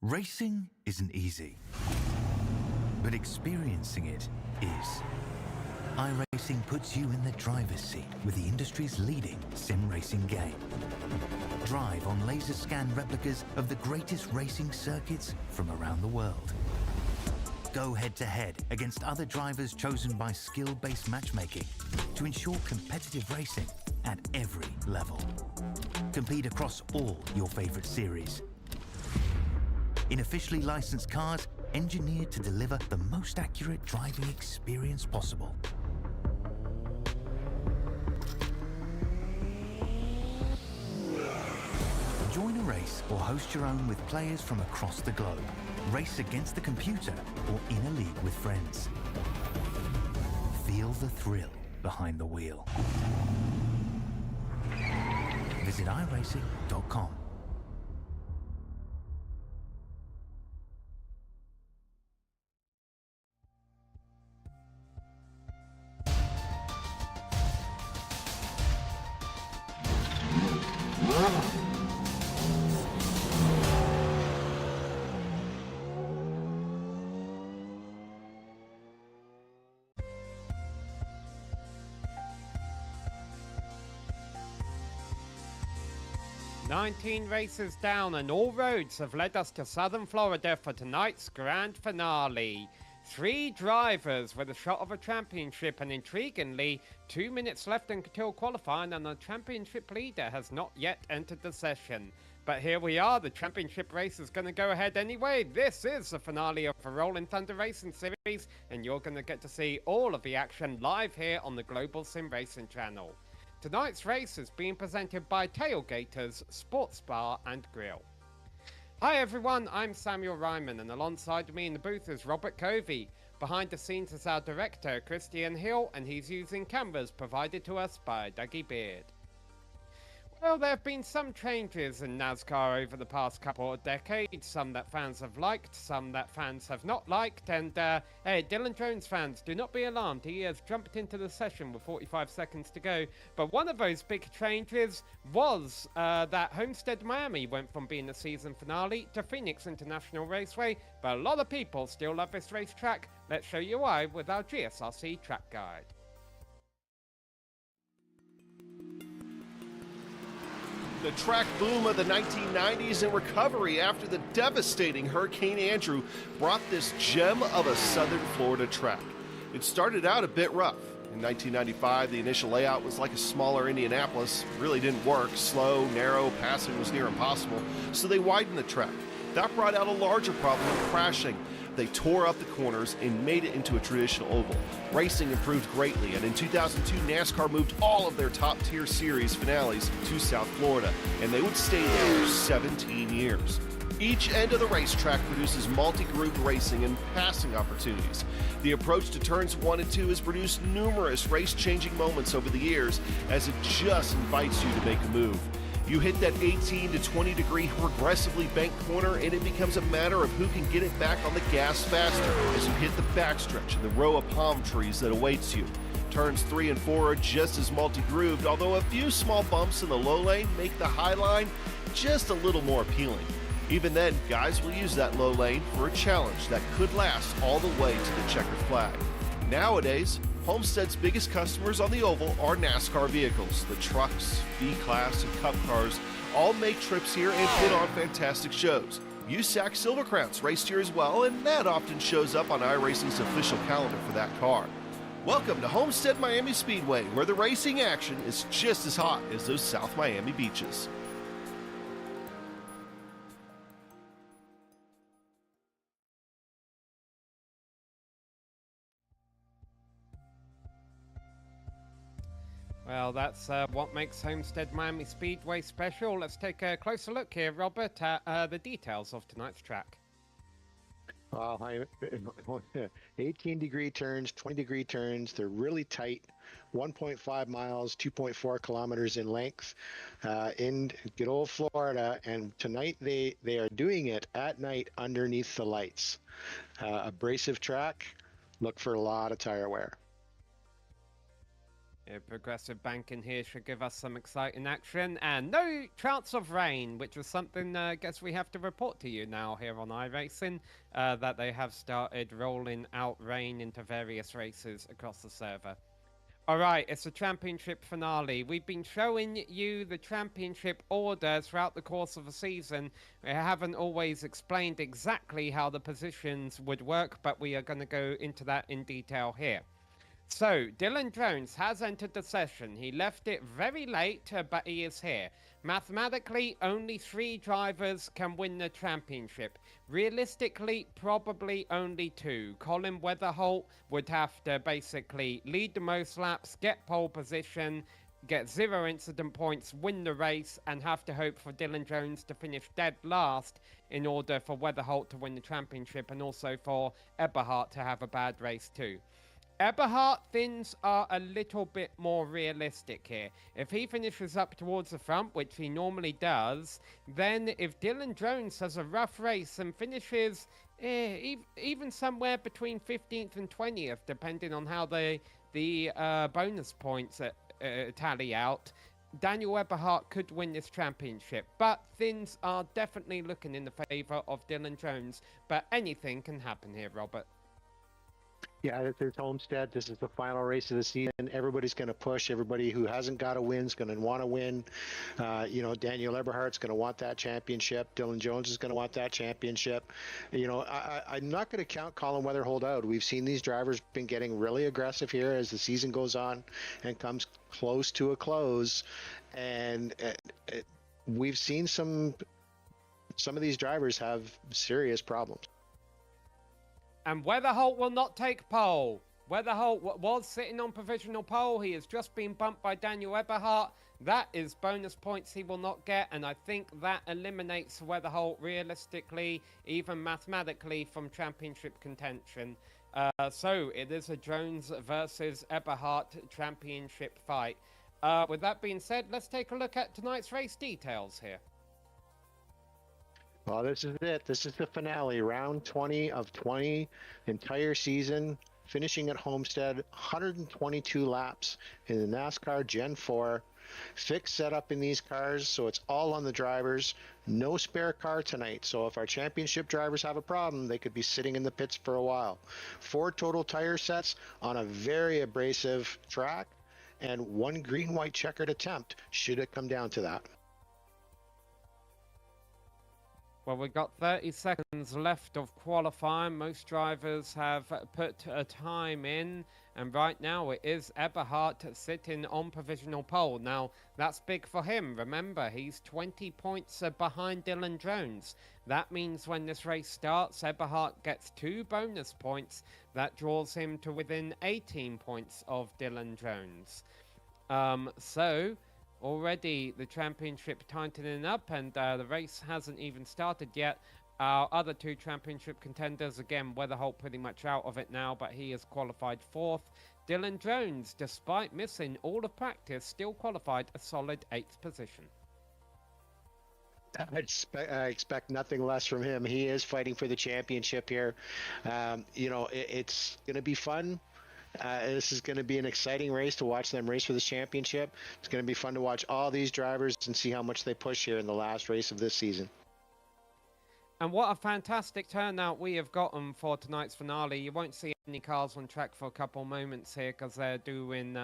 Racing isn't easy, but experiencing it is. iRacing puts you in the driver's seat with the industry's leading sim racing game. Drive on laser scan replicas of the greatest racing circuits from around the world. Go head-to-head against other drivers chosen by skill-based matchmaking to ensure competitive racing at every level. Compete across all your favorite series. In officially licensed cars, engineered to deliver the most accurate driving experience possible. Join a race or host your own with players from across the globe. Race against the computer or in a league with friends. Feel the thrill behind the wheel. Visit iRacing.com. "19 races down and all roads have led us to southern Florida for tonight's grand finale. 3 drivers with a shot of a championship, and intriguingly, 2 minutes left until qualifying and the championship leader has not yet entered the session. But here we are, the championship race is going to go ahead anyway. This is the finale of the Rolling Thunder Racing Series, and you're going to get to see all of the action live here on the Global SimRacing Channel. Tonight's race is being presented by Tailgaters Sports Bar and Grill. Hi everyone, I'm Samuel Ryman, and alongside me in the booth is Robert Covey. Behind the scenes is our director Christian Hill, and he's using cameras provided to us by Dougie Beard. Well, there have been some changes in NASCAR over the past couple of decades, some that fans have liked, some that fans have not liked, and hey, Dylan Jones fans, do not be alarmed, he has jumped into the session with 45 seconds to go, but one of those big changes was that Homestead Miami went from being the season finale to Phoenix International Raceway, but a lot of people still love this racetrack. Let's show you why with our GSRC track guide. The track boom of the 1990s and recovery after the devastating Hurricane Andrew brought this gem of a southern Florida track. It started out a bit rough. In 1995, the initial layout was like a smaller Indianapolis. It really didn't work. Slow, narrow, passing was near impossible, so they widened the track. That brought out a larger problem of crashing. They tore up the corners and made it into a traditional oval. Racing improved greatly, and in 2002, NASCAR moved all of their top-tier series finales to South Florida, and they would stay there for 17 years. Each end of the racetrack produces multi-group racing and passing opportunities. The approach to turns 1 and 2 has produced numerous race-changing moments over the years, as it just invites you to make a move. You hit that 18 to 20 degree progressively banked corner, and it becomes a matter of who can get it back on the gas faster as you hit the backstretch and the row of palm trees that awaits you. Turns 3 and 4 are just as multi-grooved, although a few small bumps in the low lane make the high line just a little more appealing. Even then, guys will use that low lane for a challenge that could last all the way to the checkered flag. Nowadays, Homestead's biggest customers on the oval are NASCAR vehicles. The trucks, B-Class, and Cup cars all make trips here and put on fantastic shows. USAC Silver Crowns raced here as well, and that often shows up on iRacing's official calendar for that car. Welcome to Homestead Miami Speedway, where the racing action is just as hot as those South Miami beaches. Well, that's what makes Homestead Miami Speedway special. Let's take a closer look here, Robert, at the details of tonight's track. 18-degree turns, 20-degree turns. They're really tight. 1.5 miles, 2.4 kilometers in length in good old Florida. And tonight they are doing it at night underneath the lights. Abrasive track. Look for a lot of tire wear. Yeah, progressive banking here should give us some exciting action, and no chance of rain, which is something I guess we have to report to you now here on iRacing, that they have started rolling out rain into various races across the server. Alright, it's the championship finale. We've been showing you the championship order throughout the course of the season. We haven't always explained exactly how the positions would work, but we are going to go into that in detail here. So, Dylan Jones has entered the session. He left it very late, but he is here. Mathematically, only 3 drivers can win the championship. Realistically, probably only 2. Colin Weatherholt would have to basically lead the most laps, get pole position, get 0 incident points, win the race, and have to hope for Dylan Jones to finish dead last in order for Weatherholt to win the championship, and also for Eberhardt to have a bad race too. Eberhardt, things are a little bit more realistic here. If he finishes up towards the front, which he normally does, then if Dylan Jones has a rough race and finishes even somewhere between 15th and 20th, depending on how the bonus points tally out, Daniel Eberhardt could win this championship. But things are definitely looking in the favour of Dylan Jones. But anything can happen here, Robert. Yeah, this is Homestead. This is the final race of the season. Everybody's going to push. Everybody who hasn't got a win is going to want to win. Daniel Eberhardt's going to want that championship. Dylan Jones is going to want that championship. I'm not going to count Colin Weatherholt out. We've seen these drivers been getting really aggressive here as the season goes on and comes close to a close. And we've seen some of these drivers have serious problems. And Weatherholt will not take pole. Weatherholt was sitting on provisional pole. He has just been bumped by Daniel Eberhardt. That is bonus points he will not get, and I think that eliminates Weatherholt realistically, even mathematically, from championship contention. So it is a Jones versus Eberhardt championship fight. With that being said, let's take a look at tonight's race details here. Well, this is it. This is the finale, round 20 of 20, entire season, finishing at Homestead, 122 laps in the NASCAR Gen 4. Fixed setup in these cars, so it's all on the drivers. No spare car tonight, so if our championship drivers have a problem, they could be sitting in the pits for a while. 4 total tire sets on a very abrasive track, and 1 green-white checkered attempt, should it come down to that. Well, we've got 30 seconds left of qualifying. Most drivers have put a time in, and right now it is Eberhardt sitting on provisional pole. Now, that's big for him. Remember, he's 20 points behind Dylan Jones. That means when this race starts, Eberhardt gets 2 bonus points. That draws him to within 18 points of Dylan Jones. Already the championship tightening up, and the race hasn't even started yet. Our other 2 championship contenders, again, Weatherholt pretty much out of it now, but he is qualified 4th. Dylan Jones, despite missing all of practice, still qualified a solid 8th position. I expect nothing less from him. He is fighting for the championship here. It's going to be fun. This is going to be an exciting race to watch them race for this championship. It's going to be fun to watch all these drivers and see how much they push here in the last race of this season. And what a fantastic turnout we have gotten for tonight's finale. You won't see any cars on track for a couple moments here because they're doing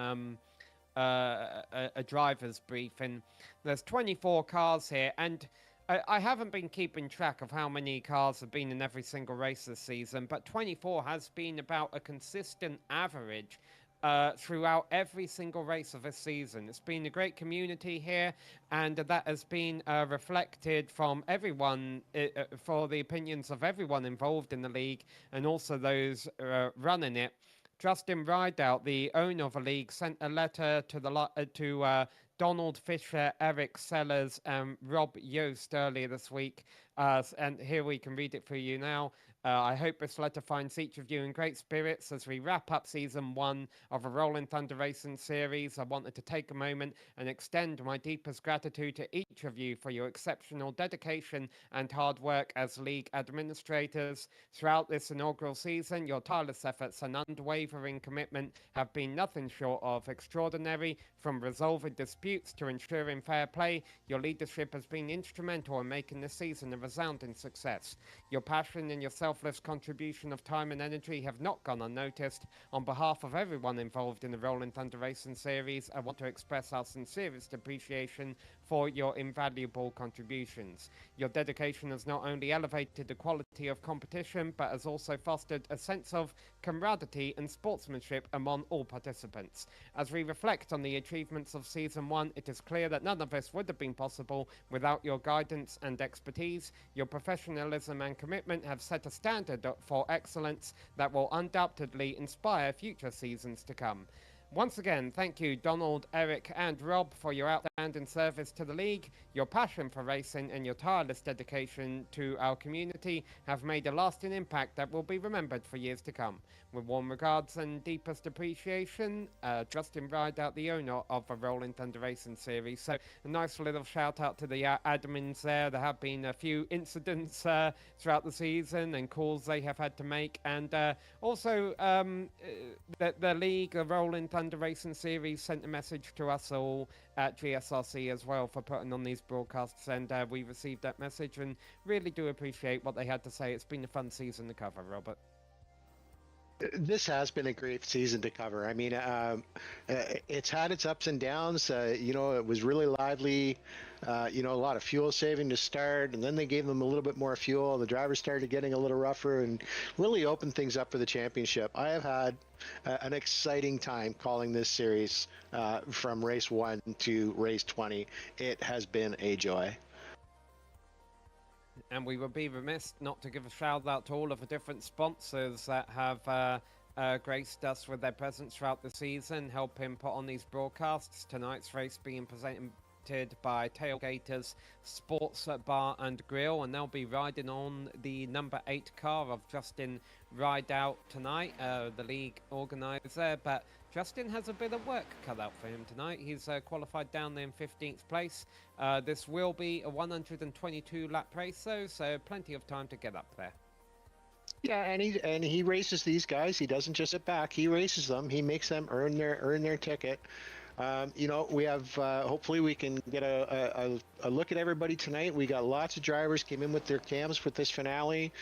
a driver's briefing. There's 24 cars here, and I haven't been keeping track of how many cars have been in every single race this season, but 24 has been about a consistent average throughout every single race of this season. It's been a great community here, and that has been reflected from everyone, for the opinions of everyone involved in the league, and also those running it. Justin Rideout, the owner of the league, sent a letter to Donald Fisher, Eric Sellers, and Rob Yost earlier this week, And here we can read it for you now. I hope this letter finds each of you in great spirits as we wrap up season 1 of a Rolling Thunder Racing series. I wanted to take a moment and extend my deepest gratitude to each of you for your exceptional dedication and hard work as league administrators. Throughout this inaugural season, your tireless efforts and unwavering commitment have been nothing short of extraordinary. From resolving disputes to ensuring fair play, your leadership has been instrumental in making this season a resounding success. Your passion and your selfless contribution of time and energy have not gone unnoticed. On behalf of everyone involved in the Rolling Thunder Racing series, I want to express our sincerest appreciation for your invaluable contributions. Your dedication has not only elevated the quality of competition, but has also fostered a sense of camaraderie and sportsmanship among all participants. As we reflect on the achievements of Season 1, it is clear that none of this would have been possible without your guidance and expertise. Your professionalism and commitment have set a standard for excellence that will undoubtedly inspire future seasons to come. Once again, thank you, Donald, Eric, and Rob, for your outstanding service to the league. Your passion for racing and your tireless dedication to our community have made a lasting impact that will be remembered for years to come. With warm regards and deepest appreciation, Justin Rideout, the owner of the Rolling Thunder Racing series. So a nice little shout out to the admins there. There have been a few incidents throughout the season and calls they have had to make, and also the league, the Rolling Thunder Racing series, sent a message to us all at GSRC as well for putting on these broadcasts, and we received that message and really do appreciate what they had to say. It's been a fun season to cover, Robert. This has been a great season to cover. I mean, it's had its ups and downs. It was really lively. A lot of fuel saving to start, and then they gave them a little bit more fuel. The drivers started getting a little rougher and really opened things up for the championship. I have had an exciting time calling this series from race 1 to race 20. It has been a joy. And we would be remiss not to give a shout out to all of the different sponsors that have graced us with their presence throughout the season, helping put on these broadcasts. Tonight's race being presented by Tailgaters Sports Bar and Grill, and they'll be riding on the number 8 car of Justin Rideout tonight, the league organizer. But Justin has a bit of work cut out for him tonight. He's qualified down there in 15th place. This will be a 122 lap race though, so plenty of time to get up there. Yeah, and he races these guys. He doesn't just sit back. He races them. He makes them earn their ticket. We have, hopefully we can get a look at everybody tonight. We got lots of drivers came in with their cams for this finale.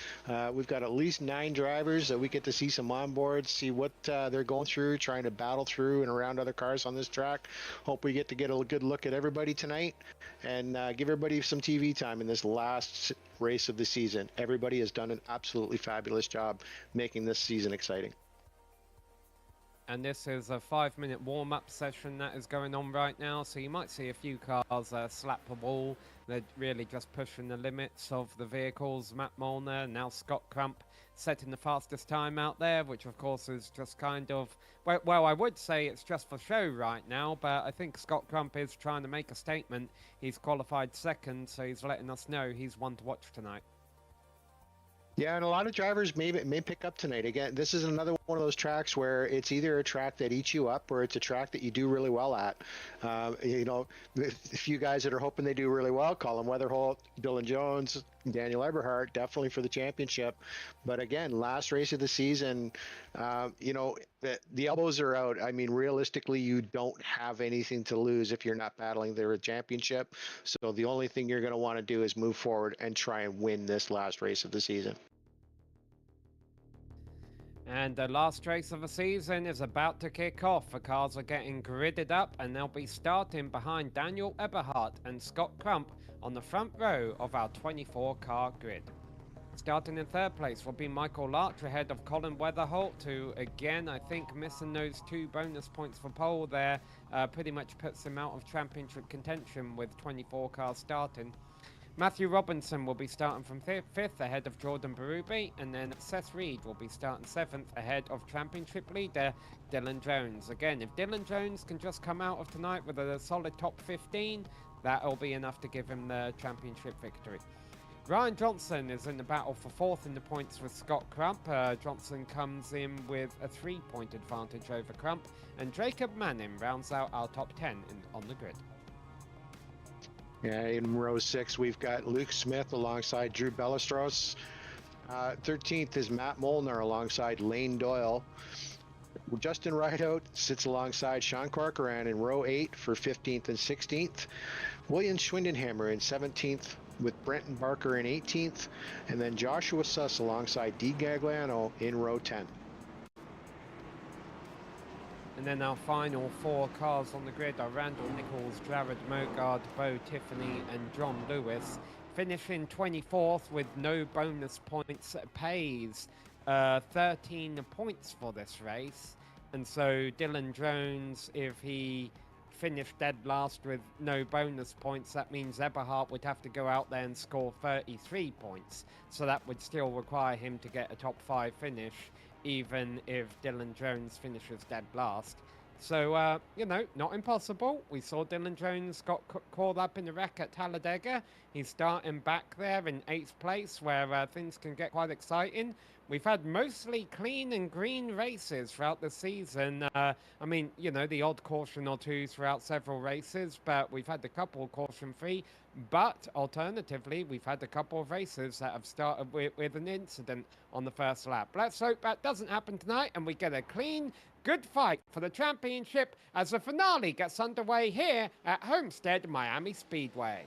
We've got at least 9 drivers that we get to see some onboards, see what they're going through, trying to battle through and around other cars on this track. Hope we get to get a good look at everybody tonight and give everybody some TV time in this last race of the season. Everybody has done an absolutely fabulous job making this season exciting. And this is a 5-minute warm-up session that is going on right now, so you might see a few cars slap the wall. They're really just pushing the limits of the vehicles. Matt Molnar, now Scott Crump, setting the fastest time out there, which of course is just kind of, well, I would say it's just for show right now, but I think Scott Crump is trying to make a statement. He's qualified second, so he's letting us know he's one to watch tonight. Yeah, and a lot of drivers may pick up tonight. Again, this is another one of those tracks where it's either a track that eats you up or it's a track that you do really well at. A few guys that are hoping they do really well, Colin Weatherholt, Dylan Jones, Daniel Eberhardt, definitely for the championship. But again, last race of the season, the elbows are out. I mean, realistically, you don't have anything to lose if you're not battling the championship. So the only thing you're going to want to do is move forward and try and win this last race of the season. And the last race of the season is about to kick off. The cars are getting gridded up and they'll be starting behind Daniel Eberhardt and Scott Crump on the front row of our 24-car grid. Starting in third place will be Michael Larch ahead of Colin Weatherholt, who again, I think missing those 2 bonus points for pole there pretty much puts him out of championship contention with 24 cars starting. Matthew Robinson will be starting from 5th ahead of Jordan Berube, and then Seth Reed will be starting 7th ahead of championship leader Dylan Jones. Again, if Dylan Jones can just come out of tonight with a solid top 15, that'll be enough to give him the championship victory. Ryan Johnson is in the battle for fourth in the points with Scott Crump. Johnson comes in with a 3-point advantage over Crump, and Jacob Manning rounds out our top 10 on the grid. Yeah, in row 6, we've got Luke Smith alongside Drew Ballestros. 13th is Matt Molnar alongside Lane Doyle. Justin Rideout sits alongside Sean Corcoran in row 8 for 15th and 16th. William Schwindenhammer in 17th with Brenton Barker in 18th. And then Joshua Suss alongside D. Gagliano in row 10. And then our final 4 cars on the grid are Randall Nichols, Jared Mogard, Bo Tiffany, and John Lewis. Finishing 24th with no bonus points pays 13 points for this race. And so Dylan Jones, if he finished dead last with no bonus points, that means Eberhardt would have to go out there and score 33 points. So that would still require him to get a top 5 finish, even if Dylan Jones finishes dead last. So, you know, not impossible. We saw Dylan Jones got caught up in the wreck at Talladega. He's starting back there in 8th place, where things can get quite exciting. We've had mostly clean and green races throughout the season. I mean, you know, the odd caution or two throughout several races, but we've had a couple caution-free. But alternatively, we've had a couple of races that have started with an incident on the first lap. Let's hope that doesn't happen tonight and we get a clean, good fight for the championship as the finale gets underway here at Homestead Miami Speedway.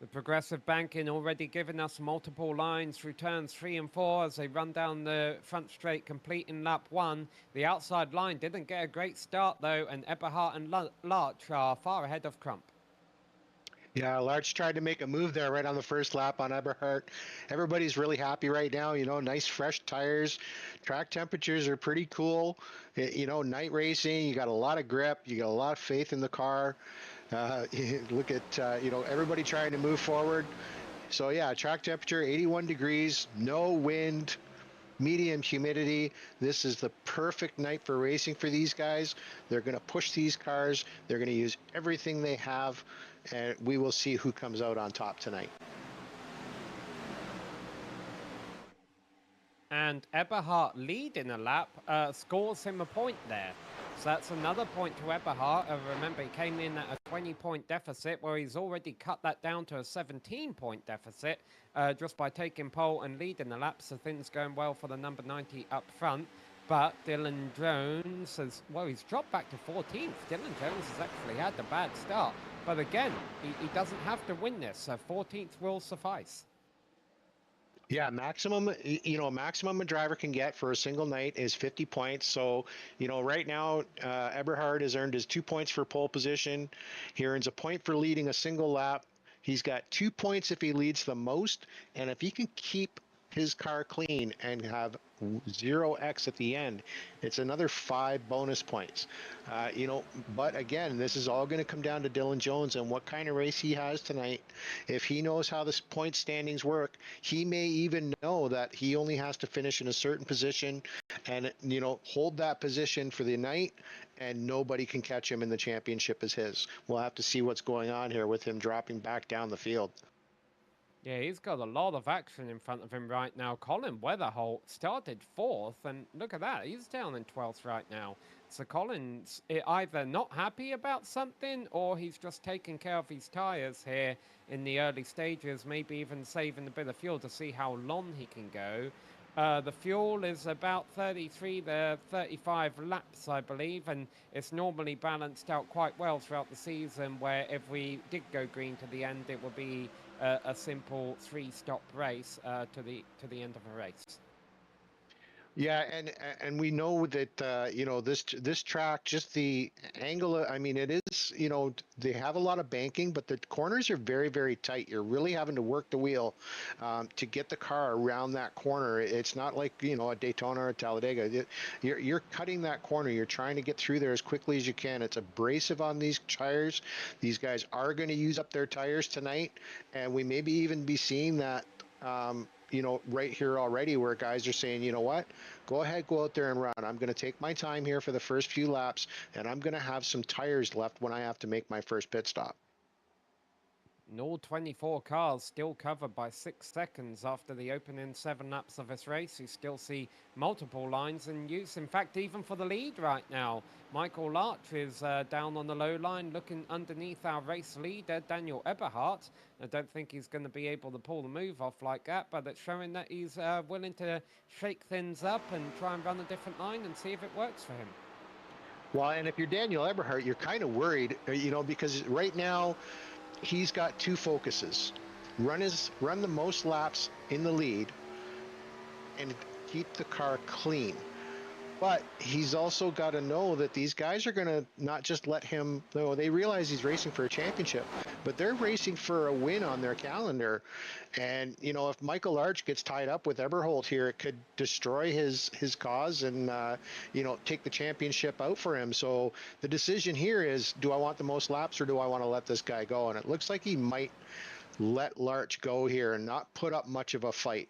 The progressive banking already giving us multiple lines through turns 3 and 4 as they run down the front straight, completing lap 1. The outside line didn't get a great start though, and Eberhardt and Larch are far ahead of Crump. Yeah, Larch tried to make a move there right on the first lap on Eberhardt. Everybody's really happy right now. You know, nice fresh tires. Track temperatures are pretty cool. You know, night racing, you got a lot of grip. You got a lot of faith in the car. Look at, you know, everybody trying to move forward. So, yeah, track temperature, 81 degrees, no wind, medium humidity. This is the perfect night for racing for these guys. They're going to push these cars. They're going to use everything they have, and we will see who comes out on top tonight. And Eberhardt leading a lap scores him a point there. So that's another point to Eberhardt. Remember, he came in at a 20-point deficit, where he's already cut that down to a 17-point deficit just by taking pole and leading the lap. So things going well for the number 90 up front. But Dylan Jones has, well, he's dropped back to 14th. Dylan Jones has actually had a bad start. But again, he doesn't have to win this, so 14th will suffice. Yeah, maximum, you know, maximum a driver can get for a single night is 50 points. So, you know, right now, Eberhard has earned his 2 points for pole position. He earns a point for leading a single lap. He's got 2 points if he leads the most. And if he can keep his car clean and have 0x at the end, it's another 5 bonus points. You know, but again, this is all going to come down to Dylan Jones and what kind of race he has tonight. If he knows how the point standings work, he may even know that he only has to finish in a certain position and, you know, hold that position for the night, and nobody can catch him, and the championship is his. We'll have to see what's going on here with him dropping back down the field. Yeah, he's got a lot of action in front of him right now. Colin Weatherholt started 4th, and look at that. He's down in 12th right now. So Colin's either not happy about something, or he's just taking care of his tyres here in the early stages, maybe even saving a bit of fuel to see how long he can go. The fuel is about 33 to 35 laps, I believe, and it's normally balanced out quite well throughout the season, where if we did go green to the end, it would be a simple 3-stop race to the end of a race. Yeah, and we know that this track, just the angle. I mean, it is, they have a lot of banking, but the corners are very, very tight. You're really having to work the wheel to get the car around that corner. It's not like a Daytona or a Talladega. You're cutting that corner. You're trying to get through there as quickly as you can. It's abrasive on these tires. These guys are going to use up their tires tonight, and we maybe even be seeing that. Right here already where guys are saying, you know what, go ahead, go out there and run. I'm going to take my time here for the first few laps, and I'm going to have some tires left when I have to make my first pit stop. And all 24 cars still covered by 6 seconds after the opening 7 laps of this race. You still see multiple lines in use. In fact, even for the lead right now, Michael Larch is down on the low line looking underneath our race leader, Daniel Eberhardt. I don't think he's going to be able to pull the move off like that, but it's showing that he's willing to shake things up and try and run a different line and see if it works for him. Well, and if you're Daniel Eberhardt, you're kind of worried, because right now he's got two focuses: run the most laps in the lead and keep the car clean. But he's also got to know that these guys are going to not just let him, they realize he's racing for a championship, but they're racing for a win on their calendar. And, if Michael Larch gets tied up with Eberhold here, it could destroy his cause and, take the championship out for him. So the decision here is, do I want the most laps or do I want to let this guy go? And it looks like he might let Larch go here and not put up much of a fight.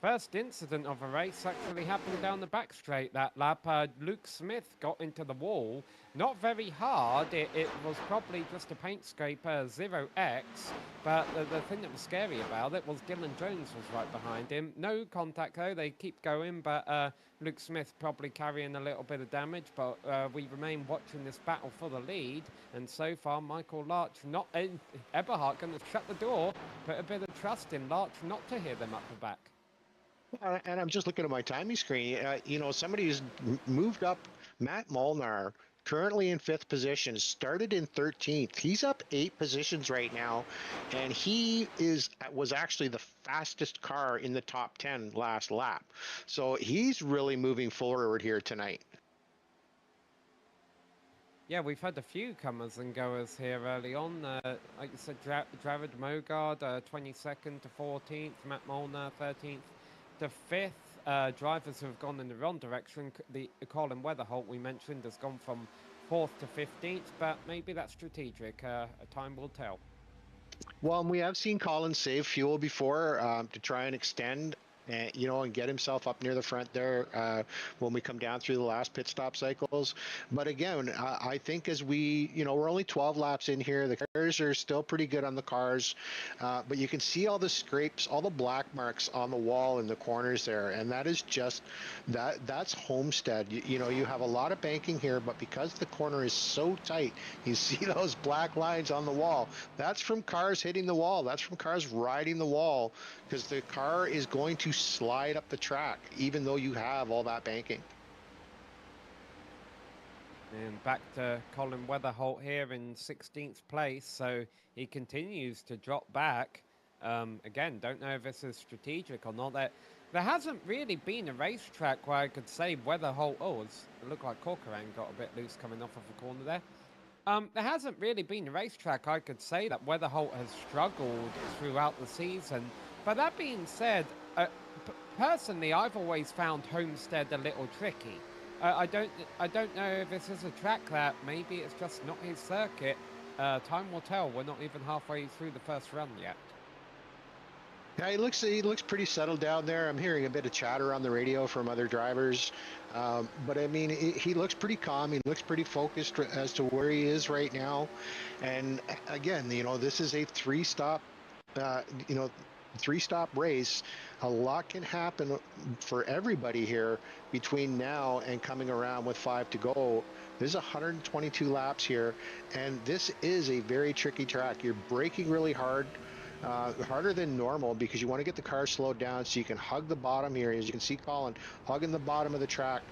First incident of a race actually happened down the back straight that lap. Luke Smith got into the wall. Not very hard. It was probably just a paint scraper 0X. But the thing that was scary about it was Dylan Jones was right behind him. No contact though. They keep going. But Luke Smith probably carrying a little bit of damage. But we remain watching this battle for the lead. And so far, Michael Larch, Eberhardt going to shut the door. Put a bit of trust in Larch not to hear them up the back. And I'm just looking at my timing screen. Somebody who's moved up. Matt Molnar, currently in 5th position, started in 13th. He's up 8 positions right now, and he was actually the fastest car in the top 10 last lap. So he's really moving forward here tonight. Yeah, we've had a few comers and goers here early on. Like you said, Jared Mogard, 22nd to 14th, Matt Molnar, 13th to 5th. Drivers who have gone in the wrong direction. The Colin Weatherholt we mentioned has gone from 4th to 15th, but maybe that's strategic. Time will tell. Well, we have seen Colin save fuel before to try and extend. And get himself up near the front there when we come down through the last pit stop cycles. But again, I think as we're only 12 laps in here. The cars are still pretty good on the cars, but you can see all the scrapes, all the black marks on the wall in the corners there, and that is just that's Homestead. You have a lot of banking here, but because the corner is so tight, you see those black lines on the wall. That's from cars hitting the wall. That's from cars riding the wall, because the car is going to slide up the track, even though you have all that banking. And back to Colin Weatherholt here in 16th place, so he continues to drop back. Again, don't know if this is strategic or not. There hasn't really been a racetrack where I could say Weatherholt... Oh, it looked like Corcoran got a bit loose coming off of the corner there. There hasn't really been a racetrack I could say that Weatherholt has struggled throughout the season. But that being said, personally, I've always found Homestead a little tricky. I don't know if this is a track that maybe it's just not his circuit. Time will tell. We're not even halfway through the first run yet. Yeah, he looks pretty settled down there. I'm hearing a bit of chatter on the radio from other drivers, but I mean, he looks pretty calm. He looks pretty focused as to where he is right now. And again, this is a three-stop race. A lot can happen for everybody here between now and coming around with 5 to go. There's 122 laps here, and this is a very tricky track. You're braking really hard, harder than normal, because you want to get the car slowed down so you can hug the bottom here. As you can see Colin hugging the bottom of the track,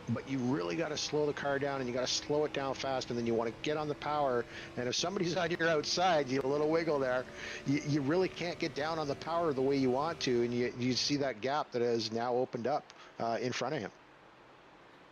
but you really got to slow the car down, and you got to slow it down fast, and then you want to get on the power. And if somebody's on your outside, you get a little wiggle there, you really can't get down on the power the way you want to, and you see that gap that has now opened up in front of him.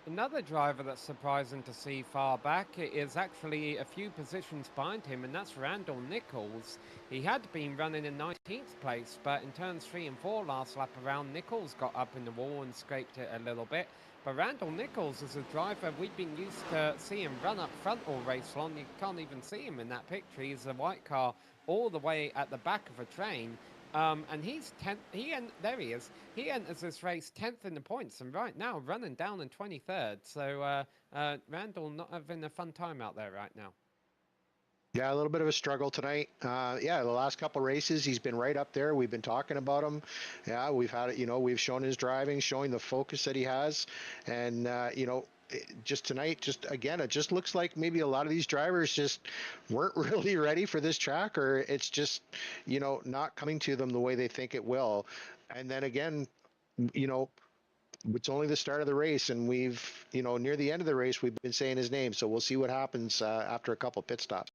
Another driver that's surprising to see far back is actually a few positions behind him, and that's Randall Nichols. He had been running in 19th place, but in turns 3 and 4 last lap around, Nichols got up in the wall and scraped it a little bit. But Randall Nichols is a driver we've been used to seeing run up front all race long. You can't even see him in that picture. He's a white car all the way at the back of a train. And he's 10th. There he is. He enters this race 10th in the points, and right now running down in 23rd. So Randall not having a fun time out there right now. Yeah, a little bit of a struggle tonight. Yeah, the last couple races, he's been right up there. We've been talking about him. Yeah, we've had it. We've shown his driving, showing the focus that he has, and just tonight, just again, it just looks like maybe a lot of these drivers just weren't really ready for this track, or it's just not coming to them the way they think it will. And then again, it's only the start of the race, and we've near the end of the race, we've been saying his name, so we'll see what happens after a couple pit stops.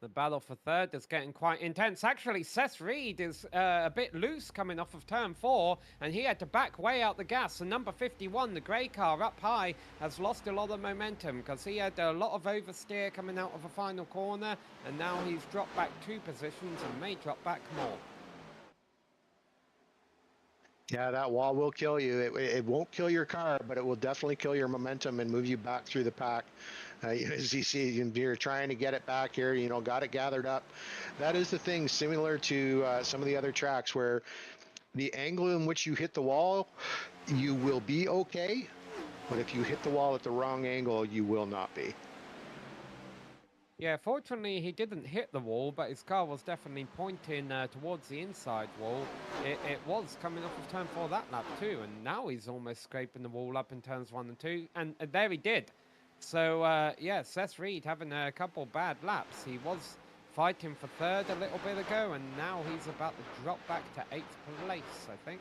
The battle for third is getting quite intense. Actually, Seth Reed is a bit loose coming off of turn 4, and he had to back way out the gas. And number 51, the grey car up high, has lost a lot of momentum because he had a lot of oversteer coming out of a final corner, and now he's dropped back 2 positions and may drop back more. Yeah, that wall will kill you. It won't kill your car, but it will definitely kill your momentum and move you back through the pack. As you see, you're trying to get it back here, got it gathered up. That is the thing, similar to some of the other tracks where the angle in which you hit the wall, you will be okay. But if you hit the wall at the wrong angle, you will not be. Yeah, fortunately he didn't hit the wall, but his car was definitely pointing towards the inside wall. It was coming off of turn 4 that lap too, and now he's almost scraping the wall up in turns 1 and 2, and there he did. So, yeah, Seth Reed having a couple bad laps. He was fighting for third a little bit ago, and now he's about to drop back to 8th place, I think.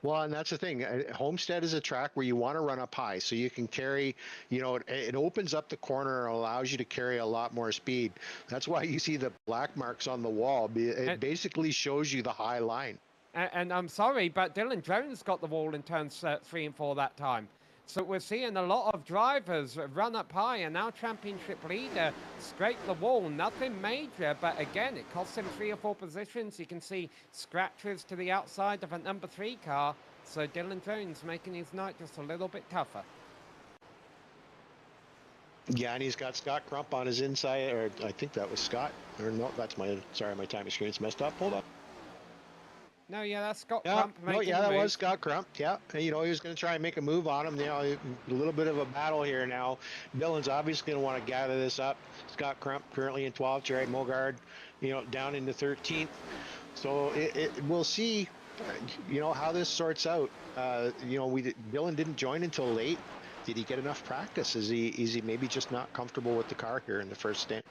Well, and that's the thing. Homestead is a track where you want to run up high, so you can carry, it opens up the corner and allows you to carry a lot more speed. That's why you see the black marks on the wall. It basically shows you the high line. And I'm sorry, but Dylan Jones got the wall in turns 3 and 4 that time. So we're seeing a lot of drivers run up high, and now championship leader scrape the wall. Nothing major, but again, it costs him 3 or 4 positions. You can see scratches to the outside of a number 3 car. So Dylan Jones making his night just a little bit tougher. Yeah, and he's got Scott Crump on his inside, or I think that was Scott. Or no, that's my timing screen's messed up. Hold up. No, yeah, that's Scott Crump making that was Scott Crump. Yeah, and, he was going to try and make a move on him. A little bit of a battle here now. Dylan's obviously going to want to gather this up. Scott Crump currently in 12th. Jerry Mogard, down into 13th. So we'll see, how this sorts out. Dylan didn't join until late. Did he get enough practice? Is he maybe just not comfortable with the car here in the first stint?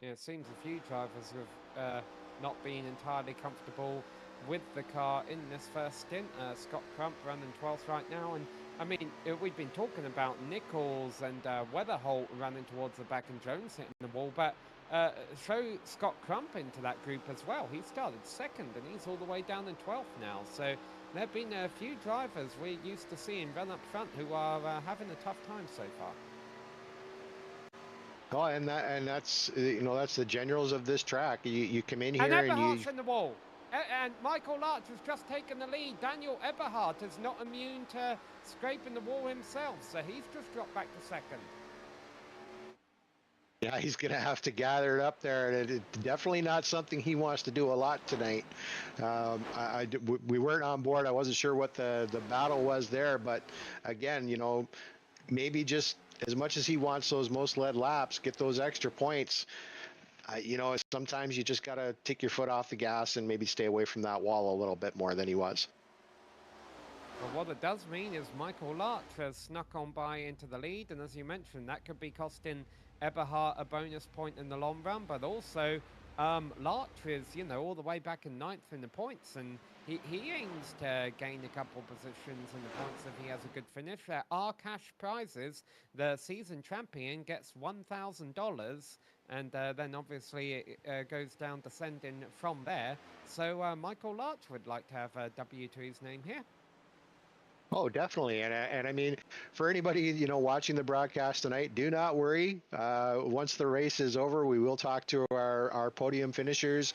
Yeah, it seems a few drivers have not being entirely comfortable with the car in this first stint. Scott Crump running 12th right now, and I mean, we've been talking about Nichols and Weatherholt running towards the back and Jones hitting the wall, but throw Scott Crump into that group as well. He started 2nd and he's all the way down in 12th now, so there have been a few drivers we're used to seeing run up front who are having a tough time so far. Oh, and that's that's the generals of this track. You come in here and Eberhardt's in the wall, and Michael Larch has just taken the lead. Daniel Eberhardt is not immune to scraping the wall himself, so he's just dropped back to 2nd. Yeah, he's going to have to gather it up there. It's definitely not something he wants to do a lot tonight. We weren't on board. I wasn't sure what the battle was there, but again, maybe just as much as he wants those most led laps, get those extra points. Sometimes you just got to take your foot off the gas and maybe stay away from that wall a little bit more than he was. Well, what it does mean is Michael Larch has snuck on by into the lead, and as you mentioned, that could be costing Eberhardt a bonus point in the long run, but also Larch is, all the way back in 9th in the points, and He aims to gain a couple positions in the points if he has a good finish. There are cash prizes. The season champion gets $1,000, and then obviously it goes down descending from there. So Michael Larch would like to have a W to his name here. Oh, definitely. And I mean, for anybody, watching the broadcast tonight, do not worry. Once the race is over, we will talk to our podium finishers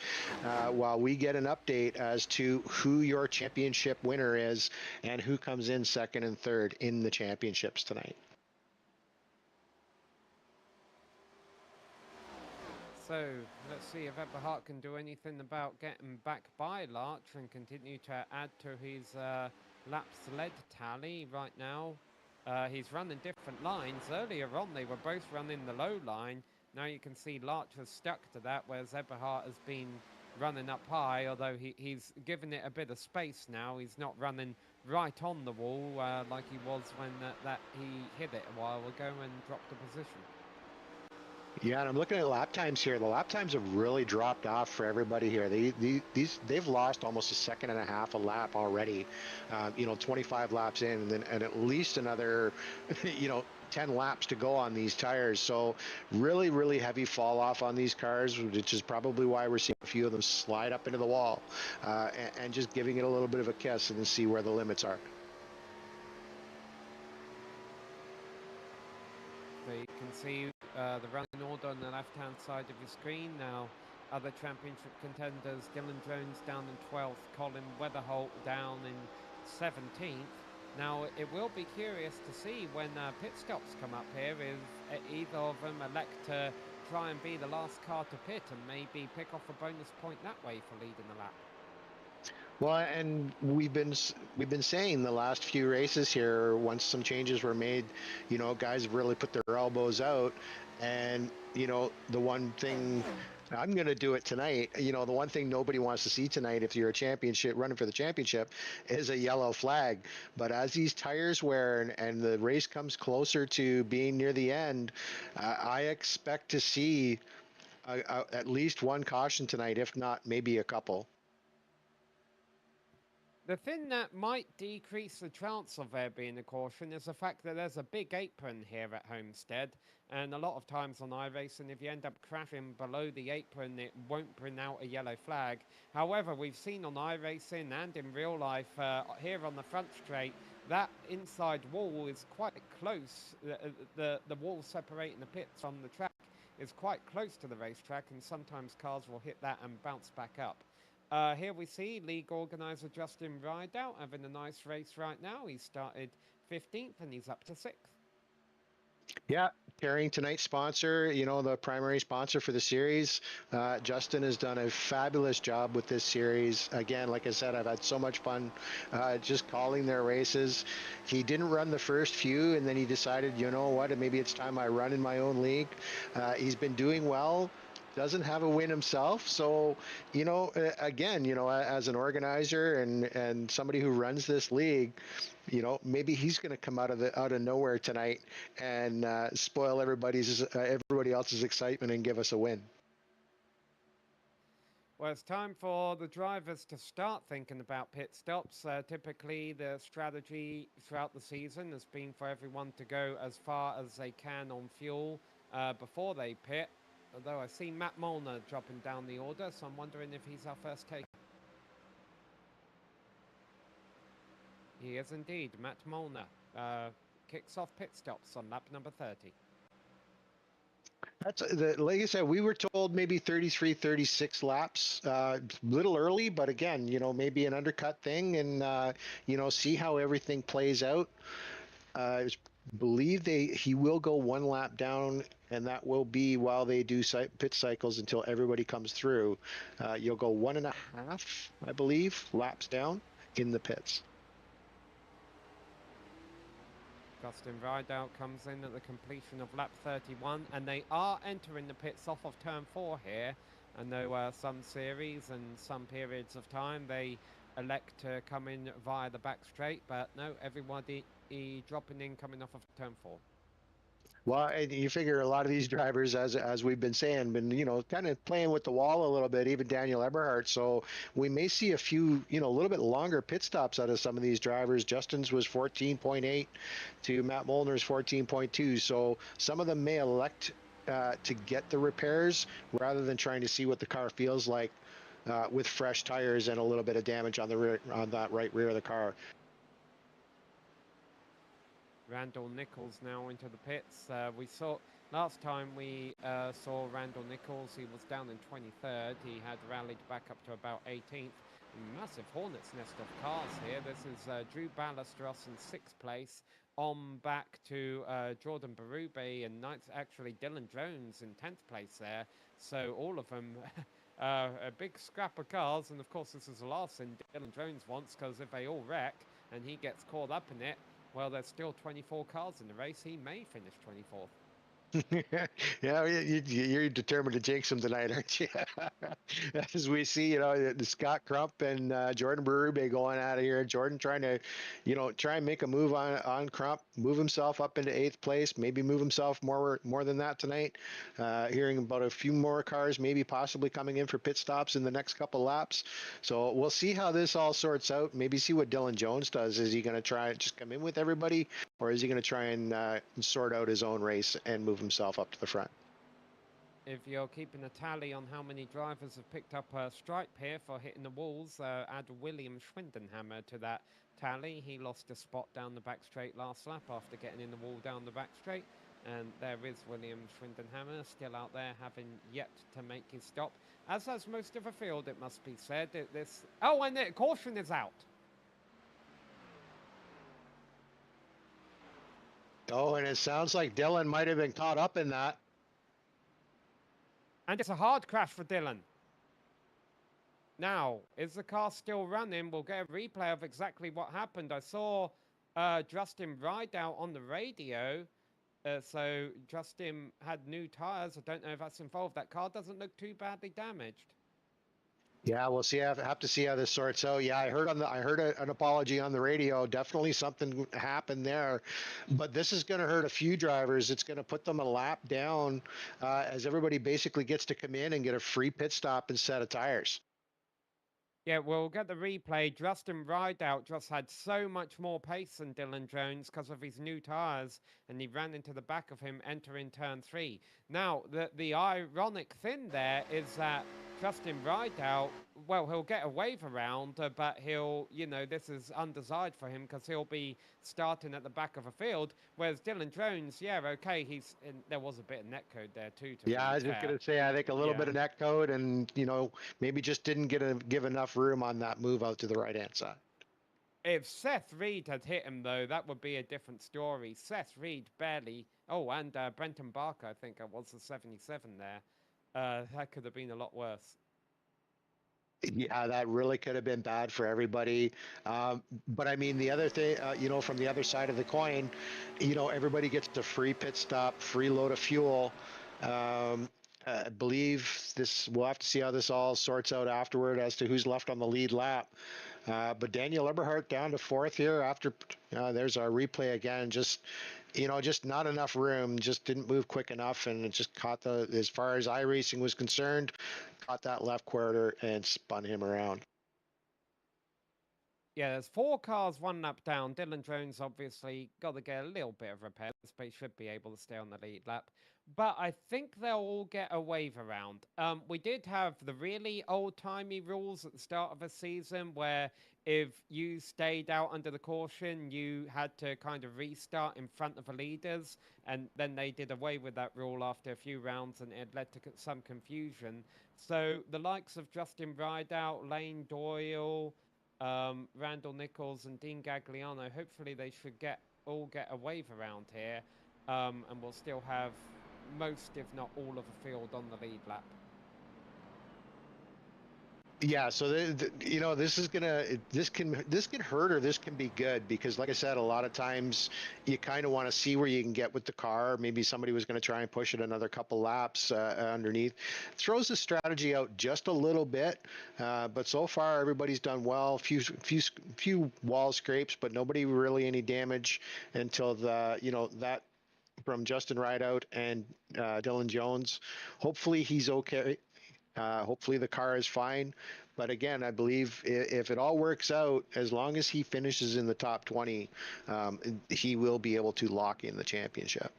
while we get an update as to who your championship winner is and who comes in second and third in the championships tonight. So let's see if Eberhard can do anything about getting back by Larch and continue to add to his laps led tally right now. He's running different lines. Earlier on, they were both running the low line. Now you can see Larch has stuck to that, whereas Eberhard has been running up high, although he's given it a bit of space now. He's not running right on the wall like he was when he hit it a while ago and dropped a position. Yeah, and I'm looking at lap times here. The lap times have really dropped off for everybody here. They've lost almost a second and a half a lap already. 25 laps in, and at least another, 10 laps to go on these tires. So really, really heavy fall off on these cars, which is probably why we're seeing a few of them slide up into the wall and just giving it a little bit of a kiss and see where the limits are. So you can see the running order on the left-hand side of your screen now. Other championship contenders, Dylan Jones down in 12th, Colin Weatherholt down in 17th. Now, it will be curious to see when pit stops come up here if either of them elect to try and be the last car to pit and maybe pick off a bonus point that way for leading the lap. Well, and we've been saying the last few races here, once some changes were made, guys have really put their elbows out, and the one thing I'm going to do it tonight. The one thing nobody wants to see tonight, if you're a championship running for the championship, is a yellow flag. But as these tires wear and the race comes closer to being near the end, I expect to see at least one caution tonight, if not maybe a couple. The thing that might decrease the chance of there being a caution is the fact that there's a big apron here at Homestead, and a lot of times on iRacing, if you end up crashing below the apron, it won't bring out a yellow flag. However, we've seen on iRacing and in real life here on the front straight, that inside wall is quite close. The wall separating the pits from the track is quite close to the racetrack, and sometimes cars will hit that and bounce back up. Here we see league organizer Justin Rideout having a nice race right now. He started 15th and he's up to 6th. Yeah, carrying tonight's sponsor, the primary sponsor for the series. Justin has done a fabulous job with this series. Again, like I said, I've had so much fun just calling their races. He didn't run the first few, and then he decided, maybe it's time I run in my own league. He's been doing well. Doesn't have a win himself, so again, as an organizer and somebody who runs this league, maybe he's going to come out of nowhere tonight and spoil everybody else's excitement and give us a win. Well, it's time for the drivers to start thinking about pit stops. Typically, the strategy throughout the season has been for everyone to go as far as they can on fuel before they pit. Although I see Matt Molnar dropping down the order, so I'm wondering if he's our first take. He is indeed. Matt Molnar kicks off pit stops on lap number 30. That's like I said, we were told maybe 33, 36 laps, little early, but again, maybe an undercut thing and, see how everything plays out. I believe he will go one lap down, and that will be while they do pit cycles until everybody comes through. You'll go 1.5, I believe, laps down in the pits. Justin Rideout comes in at the completion of lap 31, and they are entering the pits off of turn 4 here. I know some series and some periods of time they elect to come in via the back straight, but no, everybody dropping in coming off of turn 4. Well, and you figure a lot of these drivers, as we've been saying, been kind of playing with the wall a little bit. Even Daniel Eberhardt. So we may see a few, a little bit longer pit stops out of some of these drivers. Justin's was 14.8 to Matt Molnar's 14.2. So some of them may elect to get the repairs rather than trying to see what the car feels like with fresh tires and a little bit of damage on the rear, on that right rear of the car. Randall Nichols now into the pits. We saw last time we saw Randall Nichols, he was down in 23rd. He had rallied back up to about 18th. Massive hornet's nest of cars here. This is Drew Ballesteros in 6th place. On back to Jordan Berube and ninth, actually Dylan Jones in 10th place there. So all of them a big scrap of cars. And of course this is the last thing Dylan Jones wants, because if they all wreck and he gets caught up in it, well, there's still 24 cars in the race. He may finish 24th. Yeah, you're determined to jinx him tonight, aren't you? As we see, the Scott Crump and Jordan Berube going out of here. Jordan trying to, try and make a move on Crump, move himself up into 8th place, maybe move himself more than that tonight. Hearing about a few more cars, maybe possibly coming in for pit stops in the next couple laps. So we'll see how this all sorts out. Maybe see what Dylan Jones does. Is he going to try and just come in with everybody, or is he going to try and sort out his own race and move himself up to the front? If you're keeping a tally on how many drivers have picked up a stripe here for hitting the walls, add William Schwindenhammer to that tally. He lost a spot down the back straight last lap after getting in the wall down the back straight. And there is William Schwindenhammer still out there, having yet to make his stop. As has most of the field, it must be said. Oh, and the caution is out. Oh, and it sounds like Dylan might have been caught up in that. And it's a hard crash for Dylan. Now, is the car still running? We'll get a replay of exactly what happened. I saw Justin Rideout on the radio. So Justin had new tires. I don't know if that's involved. That car doesn't look too badly damaged. Yeah, we'll see. I have to see how this sorts out. Yeah, I heard an apology on the radio. Definitely something happened there, but this is going to hurt a few drivers. It's going to put them a lap down as everybody basically gets to come in and get a free pit stop and set of tires. Yeah, we'll get the replay. Justin Rideout just had so much more pace than Dylan Jones because of his new tires, and he ran into the back of him entering turn 3. Now, the ironic thing there is that Justin Rideout, well, he'll get a wave around, but he'll, this is undesired for him because he'll be starting at the back of a field, whereas Dylan Jones, yeah, okay, there was a bit of netcode there too. Yeah, I was just going to say, I think a little bit of netcode and, maybe just didn't give enough room on that move out to the right-hand side. If Seth Reed had hit him, though, that would be a different story. Seth Reed barely... Oh, and Brenton Barker, I think it was the 77 there. That could have been a lot worse. Yeah, that really could have been bad for everybody. But I mean, the other thing, from the other side of the coin, everybody gets a free pit stop, free load of fuel. I believe we'll have to see how this all sorts out afterward as to who's left on the lead lap. But Daniel Eberhardt down to 4th here after, there's our replay again, just not enough room, just didn't move quick enough, and it just caught as far as iRacing was concerned, caught that left quarter and spun him around. Yeah, there's 4 cars, 1 lap down. Dylan Jones obviously got to get a little bit of repairs, but he should be able to stay on the lead lap. But I think they'll all get a wave around. We did have the really old-timey rules at the start of the season where if you stayed out under the caution, you had to kind of restart in front of the leaders. And then they did away with that rule after a few rounds, and it led to some confusion. So the likes of Justin Rideout, Lane Doyle, Randall Nichols and Dean Gagliano, hopefully they should all get a wave around here, and we'll still have most, if not all, of the field on the lead lap. Yeah, so this can hurt or this can be good, because like I said, a lot of times you kind of want to see where you can get with the car. Maybe somebody was going to try and push it another couple laps underneath. Throws the strategy out just a little bit, but so far everybody's done well. Few wall scrapes, but nobody really any damage until that from Justin Rideout and Dylan Jones. Hopefully he's okay. Hopefully the car is fine. But again, I believe if it all works out, as long as he finishes in the top 20, he will be able to lock in the championship.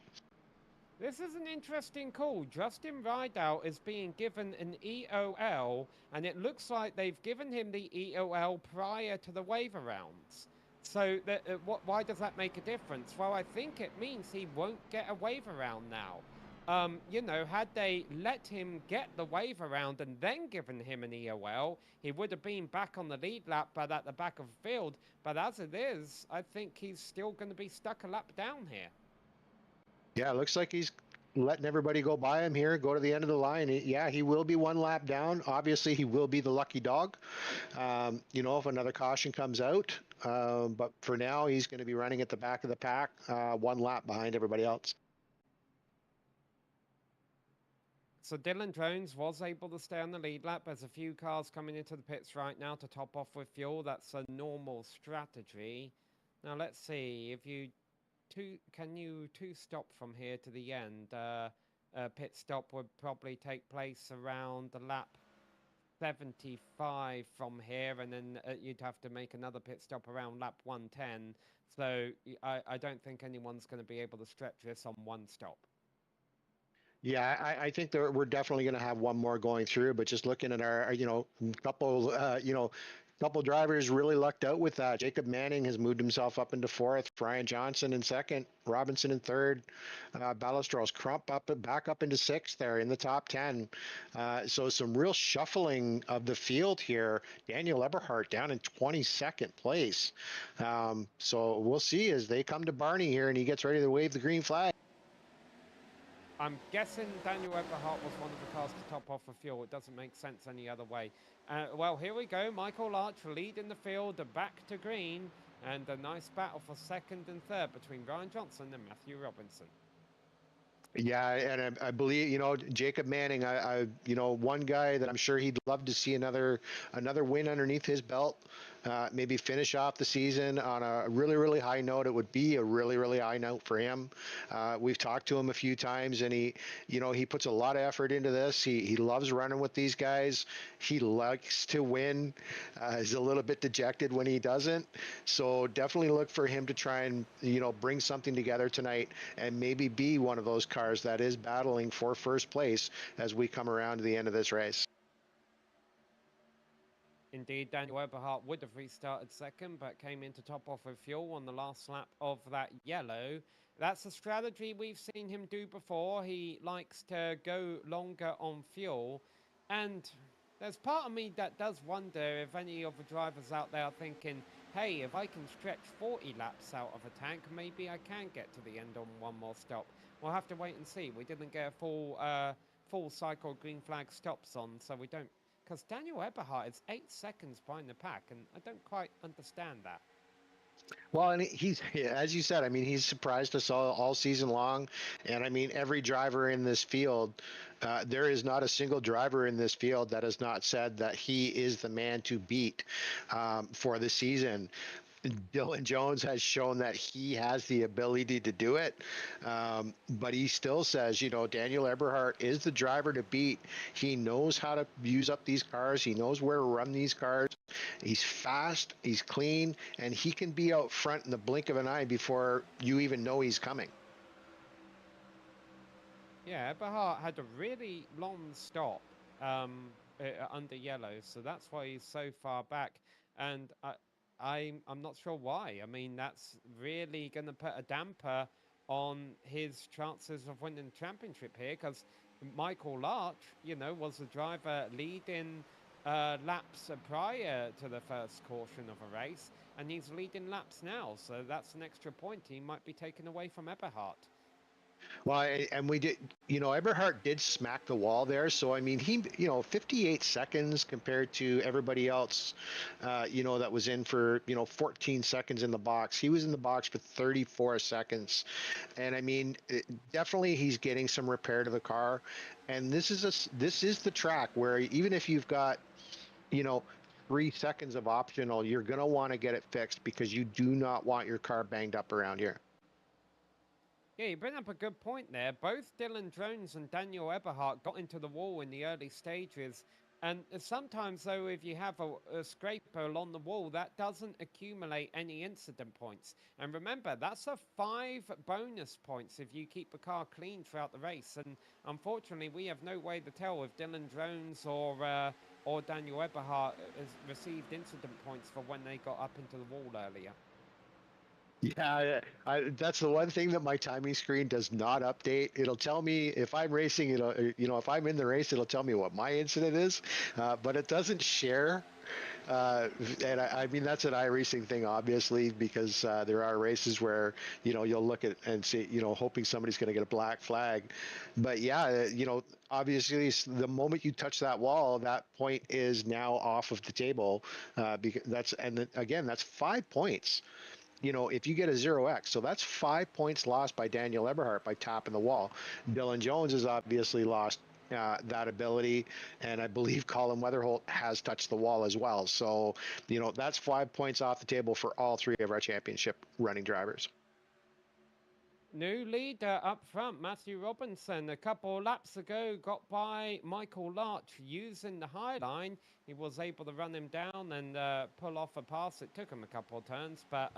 This is an interesting call. Justin Rideout is being given an EOL, and it looks like they've given him the EOL prior to the waiver rounds. So why does that make a difference? Well, I think it means he won't get a waiver round now. You know, had they let him get the waiver round and then given him an EOL, he would have been back on the lead lap but at the back of the field. But as it is, I think he's still going to be stuck a lap down here. Yeah, it looks like he's letting everybody go by him here, go to the end of the line. Yeah, he will be one lap down. Obviously, he will be the lucky dog, you know, if another caution comes out. But for now, he's going to be running at the back of the pack, one lap behind everybody else. So Dylan Jones was able to stay on the lead lap. There's a few cars coming into the pits right now to top off with fuel. That's a normal strategy. Now let's see if you can you stop from here to the end. Pit stop would probably take place around the lap 75 from here, and then you'd have to make another pit stop around lap 110. So I don't think anyone's going to be able to stretch this on one stop. Yeah, I think that we're definitely going to have one more going through, but just looking at our you know, couple drivers really lucked out with that. Jacob Manning has moved himself up into fourth, Brian Johnson in second, Robinson in third, Ballesteros Crump back up into sixth there in the top 10. So some real shuffling of the field here. Daniel Eberhardt down in 22nd place. So we'll see as they come to Barney here and he gets ready to wave the green flag. I'm guessing Daniel Eberhardt was one of the cars to top off of fuel. It doesn't make sense any other way. Well, here we go. Michael Larch leading the field back to green. And a nice battle for second and third between Brian Johnson and Matthew Robinson. Yeah, and I believe, you know, Jacob Manning, you know, one guy that I'm sure he'd love to see another win underneath his belt, maybe finish off the season on a really, really high note. It would be a really, really high note for him. We've talked to him a few times, and he, you know, he puts a lot of effort into this. He loves running with these guys. He likes to win. He's a little bit dejected when he doesn't. So definitely look for him to try and, you know, bring something together tonight and maybe be one of those cars that is battling for first place as we come around to the end of this race. Indeed, Daniel Eberhardt would have restarted second, but came in to top off with fuel on the last lap of that yellow. That's a strategy we've seen him do before. He likes to go longer on fuel. And there's part of me that does wonder if any of the drivers out there are thinking, hey, if I can stretch 40 laps out of a tank, maybe I can get to the end on one more stop. We'll have to wait and see. We didn't get a full cycle green flag stops on, so we don't. Because Daniel Eberhardt is 8 seconds behind the pack, and I don't quite understand that. Well, and he's, as you said, I mean, he's surprised us all season long. And I mean, every driver in this field, there is not a single driver in this field that has not said that he is the man to beat for the season. Dylan Jones has shown that he has the ability to do it, but he still says, you know, Daniel Eberhardt is the driver to beat. He knows how to use up these cars. He knows where to run these cars. He's fast, he's clean, and he can be out front in the blink of an eye before you even know he's coming. Yeah, Eberhardt had a really long stop under yellow, so that's why he's so far back. And I'm not sure why. I mean, that's really going to put a damper on his chances of winning the championship here, because Michael Larch, you know, was the driver leading laps prior to the first caution of a race, and he's leading laps now, so that's an extra point he might be taken away from Eberhardt. Well, and we did, you know, Eberhardt did smack the wall there. So, I mean, he, you know, 58 seconds compared to everybody else, you know, that was in for, you know, 14 seconds in the box. He was in the box for 34 seconds. And I mean, definitely he's getting some repair to the car. And this is the track where even if you've got, you know, 3 seconds of optional, you're going to want to get it fixed because you do not want your car banged up around here. Yeah, you bring up a good point there. Both Dylan Jones and Daniel Eberhardt got into the wall in the early stages. And sometimes, though, if you have a scraper along the wall, that doesn't accumulate any incident points. And remember, that's a 5 bonus points if you keep the car clean throughout the race. And unfortunately, we have no way to tell if Dylan Jones or Daniel Eberhardt has received incident points for when they got up into the wall earlier. Yeah, that's the one thing that my timing screen does not update. It'll tell me if I'm racing, if I'm in the race, it'll tell me what my incident is, but it doesn't share. And I mean, that's an iRacing thing, obviously, because there are races where, you'll look at and see, hoping somebody's going to get a black flag. But yeah, obviously the moment you touch that wall, that point is now off of the table, because again, that's 5 points. If you get a 0x, so that's 5 points lost by Daniel Eberhardt by tapping the wall. Dylan Jones has obviously lost that ability, and I believe Colin Weatherholt has touched the wall as well. So, that's 5 points off the table for all three of our championship running drivers. New leader up front, Matthew Robinson, a couple laps ago got by Michael Larch using the high line. He was able to run him down and pull off a pass. It took him a couple of turns, but,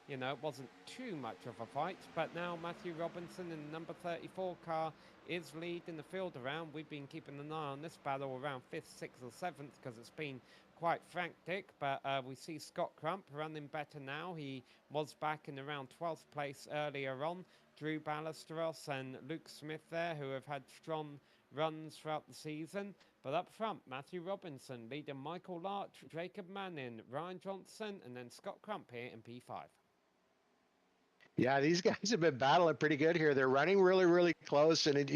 it wasn't too much of a fight. But now Matthew Robinson in the number 34 car is leading the field around. We've been keeping an eye on this battle around 5th, 6th or 7th because it's been quite frantic, but we see Scott Crump running better now. He was back in around 12th place earlier on. Drew Ballesteros and Luke Smith there, who have had strong runs throughout the season. But up front, Matthew Robinson leading Michael Larch, Jacob Manning, Ryan Johnson, and then Scott Crump here in P5. Yeah, these guys have been battling pretty good here. They're running really, really close, and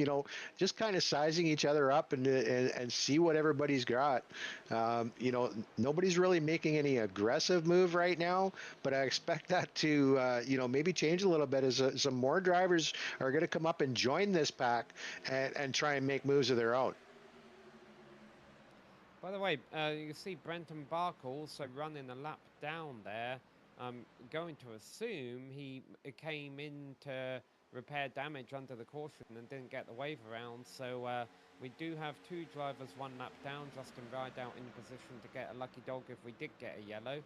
just kind of sizing each other up and see what everybody's got. Nobody's really making any aggressive move right now, but I expect that to maybe change a little bit as some more drivers are going to come up and join this pack and try and make moves of their own. By the way, you see Brenton Barker also running a lap down there. I'm going to assume he came in to repair damage under the caution and didn't get the wave around. So we do have two drivers 1 lap down. Justin Rideout in position to get a lucky dog if we did get a yellow.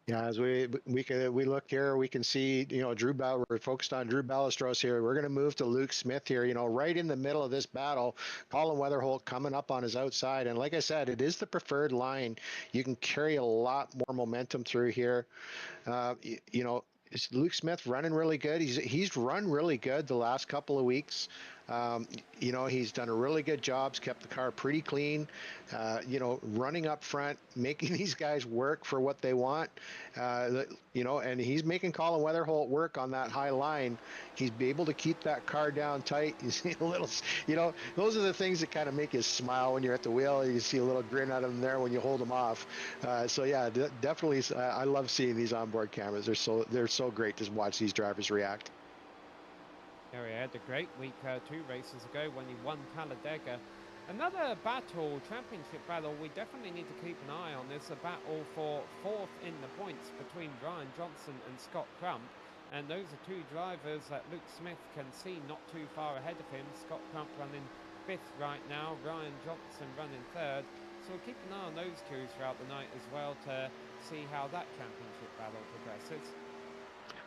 Yeah, as we look here, we can see we're focused on Drew Ballesteros here. We're going to move to Luke Smith here. Right in the middle of this battle, Colin Weatherholt coming up on his outside, and like I said, it is the preferred line. You can carry a lot more momentum through here. Is Luke Smith running really good? He's run really good the last couple of weeks. He's done a really good job. He's kept the car pretty clean. Running up front, making these guys work for what they want. And he's making Colin Weatherholt work on that high line. He's able to keep that car down tight. You see a little, those are the things that kind of make you smile when you're at the wheel. You see a little grin out of him there when you hold him off. So yeah, definitely, I love seeing these onboard cameras. They're so great to watch these drivers react. Yeah, he had a great week 2 races ago when he won Talladega. Another battle, championship battle, we definitely need to keep an eye on. There's a battle for 4th in the points between Ryan Johnson and Scott Crump. And those are 2 drivers that Luke Smith can see not too far ahead of him. Scott Crump running 5th right now, Ryan Johnson running 3rd. So we'll keep an eye on those 2 throughout the night as well to see how that championship battle progresses.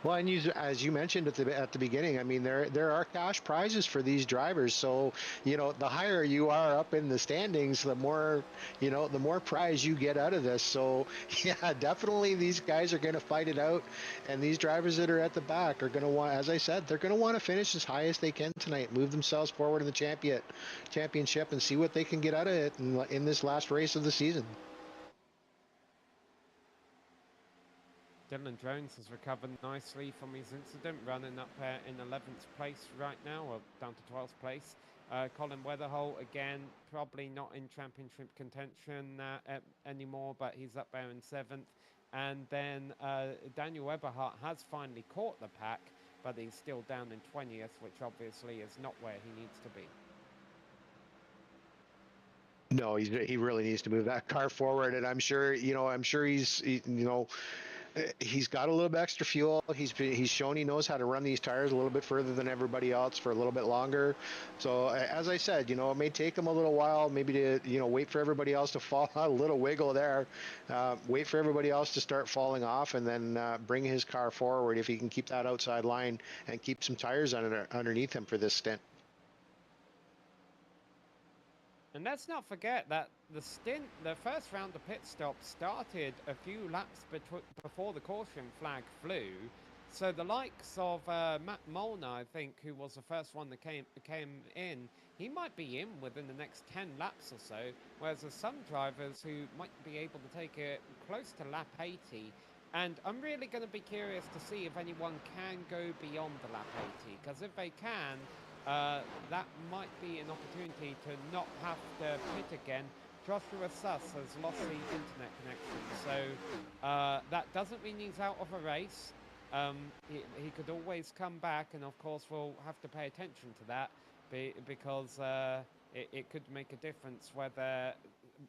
Well, and as you mentioned at the beginning, I mean, there are cash prizes for these drivers. So, the higher you are up in the standings, the more prize you get out of this. So, yeah, definitely these guys are going to fight it out. And these drivers that are at the back are going to want, as I said, they're going to want to finish as high as they can tonight, move themselves forward in the championship and see what they can get out of it in this last race of the season. Dylan Jones has recovered nicely from his incident, running up in 11th place right now, or down to 12th place. Colin Weatherholt, again, probably not in championship contention anymore, but he's up there in 7th. And then Daniel Eberhardt has finally caught the pack, but he's still down in 20th, which obviously is not where he needs to be. No, he really needs to move that car forward, and I'm sure he's He's got a little bit extra fuel. He's shown he knows how to run these tires a little bit further than everybody else for a little bit longer. So as I said, it may take him a little while, maybe to wait for everybody else to fall, a little wiggle there, wait for everybody else to start falling off, and then bring his car forward if he can keep that outside line and keep some tires underneath him for this stint. And let's not forget that the first round of pit stops started a few laps before the caution flag flew. So the likes of Matt Molnar, I think, who was the first one that came in, he might be in within the next 10 laps or so, whereas there's some drivers who might be able to take it close to lap 80. And I'm really going to be curious to see if anyone can go beyond the lap 80, because if they can, that might be an opportunity to not have to pit again. Joshua Suss has lost the internet connection, so that doesn't mean he's out of a race. He could always come back, and of course we'll have to pay attention to that because it could make a difference whether,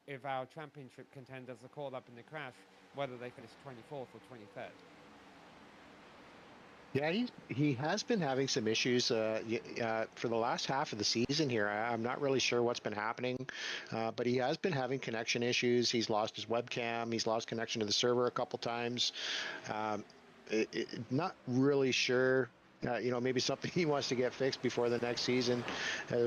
if our championship contenders are caught up in the crash, whether they finish 24th or 23rd. Yeah, he has been having some issues for the last half of the season here. I'm not really sure what's been happening, but he has been having connection issues. He's lost his webcam. He's lost connection to the server a couple times. Not really sure. Maybe something he wants to get fixed before the next season.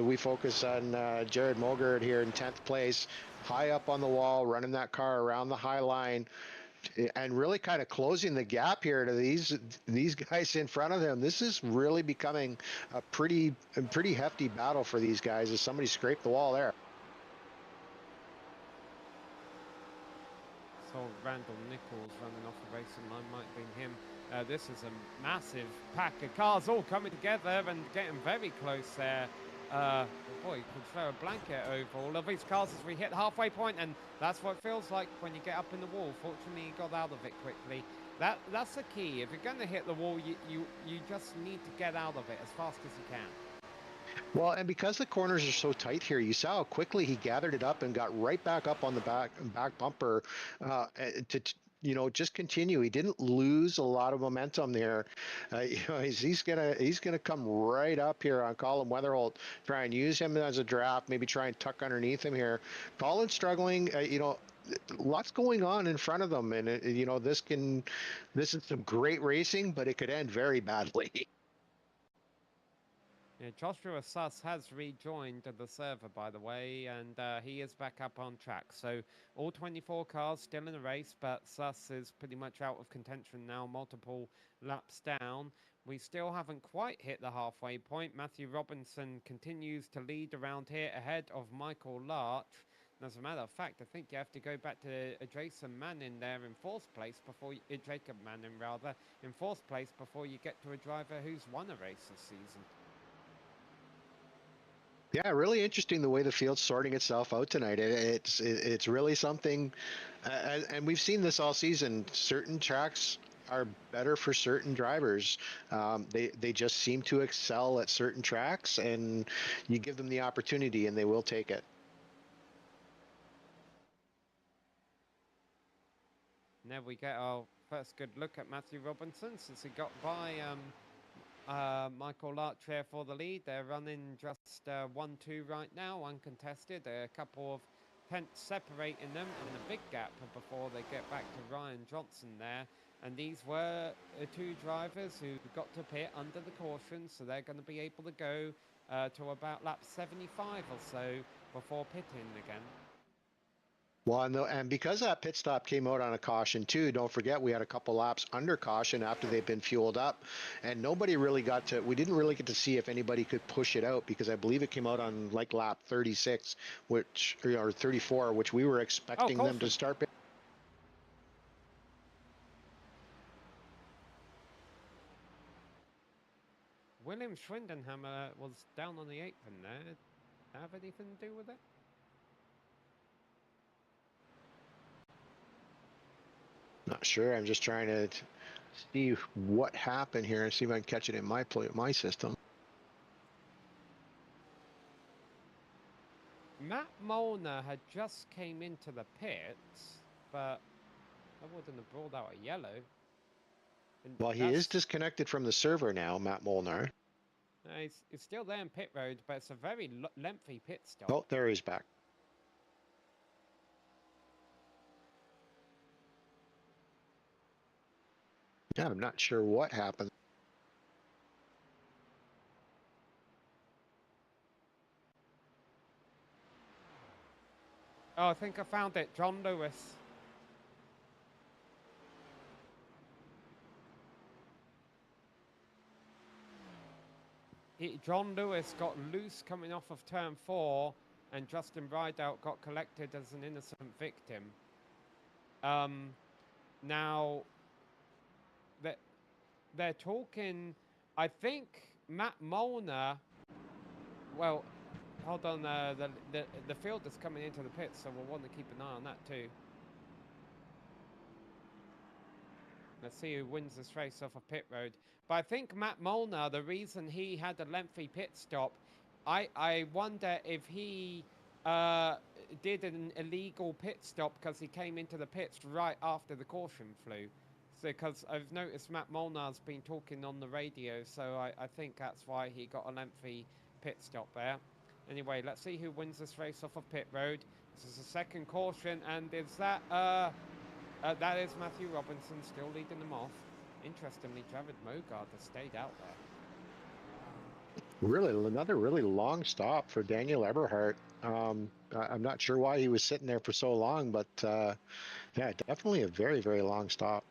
We focus on Jared Mogert here in 10th place, high up on the wall, running that car around the high line, and really kind of closing the gap here to these guys in front of him. This is really becoming a pretty hefty battle for these guys as somebody scraped the wall there. So Randall Nichols running off the racing line, might have been him. This is a massive pack of cars all coming together and getting very close there. Boy, you could throw a blanket over all of these cars as we hit the halfway point, and that's what it feels like when you get up in the wall. Fortunately, he got out of it quickly. That's the key. If you're going to hit the wall, you just need to get out of it as fast as you can. Well, and because the corners are so tight here, you saw how quickly he gathered it up and got right back up on the back bumper to just continue. He didn't lose a lot of momentum there. He's gonna come right up here on Colin Weatherholt, try and use him as a draft, maybe try and tuck underneath him here. Colin's struggling. Lots going on in front of them, and this is some great racing, but it could end very badly. Yeah, Joshua Suss has rejoined the server, by the way, and he is back up on track. So all 24 cars still in the race, but Suss is pretty much out of contention now, multiple laps down. We still haven't quite hit the halfway point. Matthew Robinson continues to lead around here ahead of Michael Larch. And as a matter of fact, I think you have to go back to Jason Manning there in fourth place Jacob Manning rather, in fourth place before you get to a driver who's won a race this season. Yeah, really interesting the way the field's sorting itself out tonight. It's really something, and we've seen this all season. Certain tracks are better for certain drivers. They just seem to excel at certain tracks, and you give them the opportunity, and they will take it. And there we get our first good look at Matthew Robinson since he got by Michael Larcher for the lead. They're running just 1-2 right now, uncontested. A couple of tenths separating them and a big gap before they get back to Ryan Johnson there. And these were two drivers who got to pit under the caution, so they're going to be able to go to about lap 75 or so before pitting again. Well, and because that pit stop came out on a caution too, don't forget we had a couple laps under caution after they've been fueled up, and we didn't really get to see if anybody could push it out, because I believe it came out on like lap 36, or 34, which we were expecting them to start. William Schwindenhammer was down on the apron there. Have anything to do with it? Not sure. I'm just trying to see what happened here and see if I can catch it in my system. Matt Molnar had just came into the pits, but I wouldn't have brought out a yellow. And Well, he is that's, disconnected from the server now, Matt Molnar. he's still there in pit road, but it's a very lengthy pit stop. Oh, there he's back. Yeah, I'm not sure what happened. Oh, I think I found it. John Lewis. John Lewis got loose coming off of turn 4, and Justin Rideout got collected as an innocent victim. Now, they're talking, I think Matt Molnar, well, hold on, the field is coming into the pits, so we'll want to keep an eye on that too. Let's see who wins this race off of pit road. But I think Matt Molnar, the reason he had a lengthy pit stop, I wonder if he did an illegal pit stop because he came into the pits right after the caution flew. So, because I've noticed Matt Molnar's been talking on the radio, so I think that's why he got a lengthy pit stop there. Anyway, let's see who wins this race off of pit road. This is the second caution, and is that that is Matthew Robinson still leading them off. Interestingly, Jared Mogard has stayed out there. Really, another really long stop for Daniel Eberhardt. I'm not sure why he was sitting there for so long, but yeah, definitely a very, very long stop.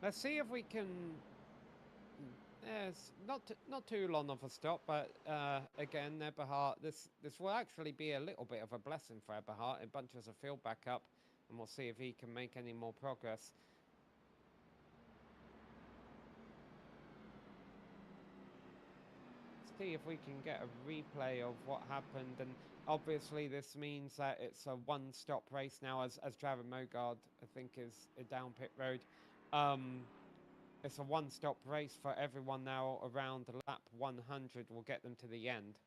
Let's see if we can. It's not too long of a stop, but again, Eberhardt. This will actually be a little bit of a blessing for Eberhardt. It bunches the field back up, and we'll see if he can make any more progress. See if we can get a replay of what happened, and obviously this means that it's a one-stop race now, as Jared Mogard I think is down pit road. It's a one-stop race for everyone now around lap 100 will get them to the end.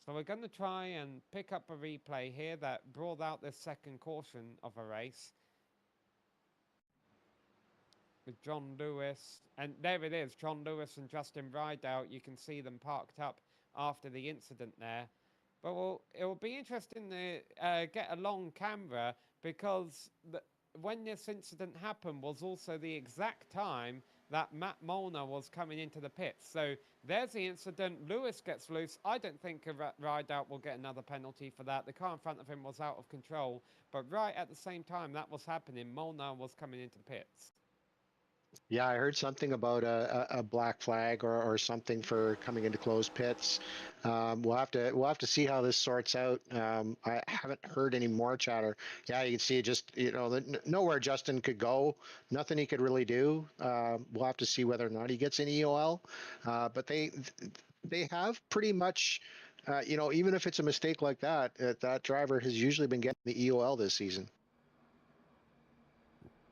So we're going to try and pick up a replay here that brought out this second caution of a race with John Lewis, and there it is, John Lewis and Justin Rideout. You can see them parked up after the incident there. But it will be interesting to get a long camera, because when this incident happened was also the exact time that Matt Molnar was coming into the pits. So there's the incident. Lewis gets loose. I don't think a Rideout will get another penalty for that. The car in front of him was out of control. But right at the same time that was happening, Molnar was coming into the pits. Yeah, I heard something about a black flag or something for coming into closed pits. We'll have to see how this sorts out. I haven't heard any more chatter. Yeah, you can see just nowhere Justin could go, nothing he could really do. We'll have to see whether or not he gets an EOL. But they have pretty much. Even if it's a mistake like that, that driver has usually been getting the EOL this season.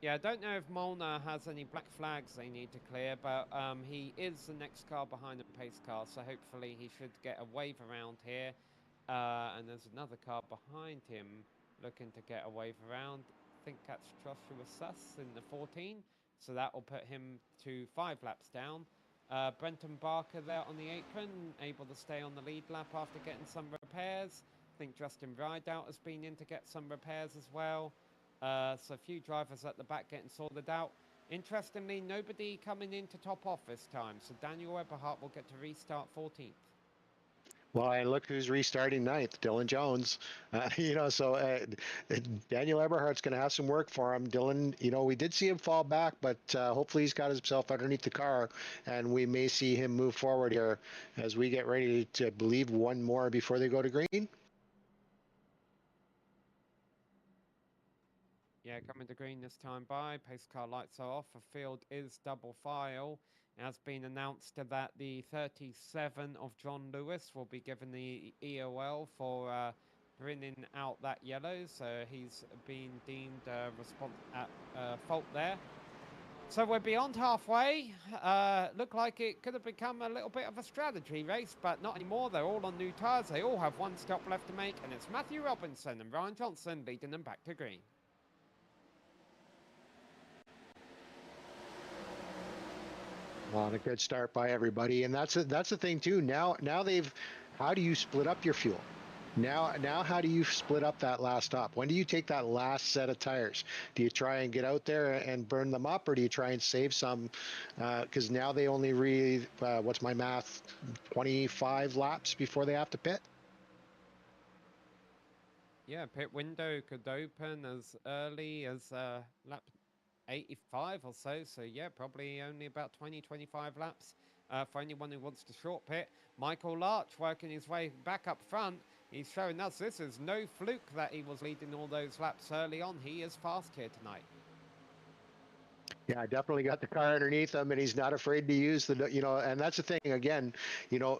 Yeah, I don't know if Molnar has any black flags they need to clear, but he is the next car behind the pace car, so hopefully he should get a wave around here. And there's another car behind him looking to get a wave around. I think that's Joshua Suss in the 14, so that will put him to 5 laps down. Brenton Barker there on the apron, able to stay on the lead lap after getting some repairs. I think Justin Rideout has been in to get some repairs as well. So a few drivers at the back getting sorted out. Interestingly, nobody coming in to top off this time, so Daniel Eberhardt will get to restart 14th. Well, and look who's restarting ninth, Dylan Jones. So Daniel Eberhardt's going to have some work for him. Dylan, we did see him fall back, but hopefully he's got himself underneath the car, and we may see him move forward here as we get ready to believe one more before they go to green. Yeah, coming to green this time by. Pace car lights are off. The field is double file. It has been announced that the 37 of John Lewis will be given the EOL for bringing out that yellow. So he's been deemed at fault there. So we're beyond halfway. Look like it could have become a little bit of a strategy race, but not anymore. They're all on new tyres. They all have one stop left to make, and it's Matthew Robinson and Ryan Johnson leading them back to green. On a good start by everybody, and that's the thing too. Now they've. How do you split up your fuel? Now, how do you split up that last stop? When do you take that last set of tires? Do you try and get out there and burn them up, or do you try and save some? Because now they only read what's my math, 25 laps before they have to pit. Yeah, pit window could open as early as lap 85 or so. So yeah, probably only about 20-25 laps for anyone who wants to short pit. Michael Larch working his way back up front. He's showing us this is no fluke that he was leading all those laps early on. He is fast here tonight. Yeah, I definitely got the car underneath him, and he's not afraid to use the, and that's the thing, again,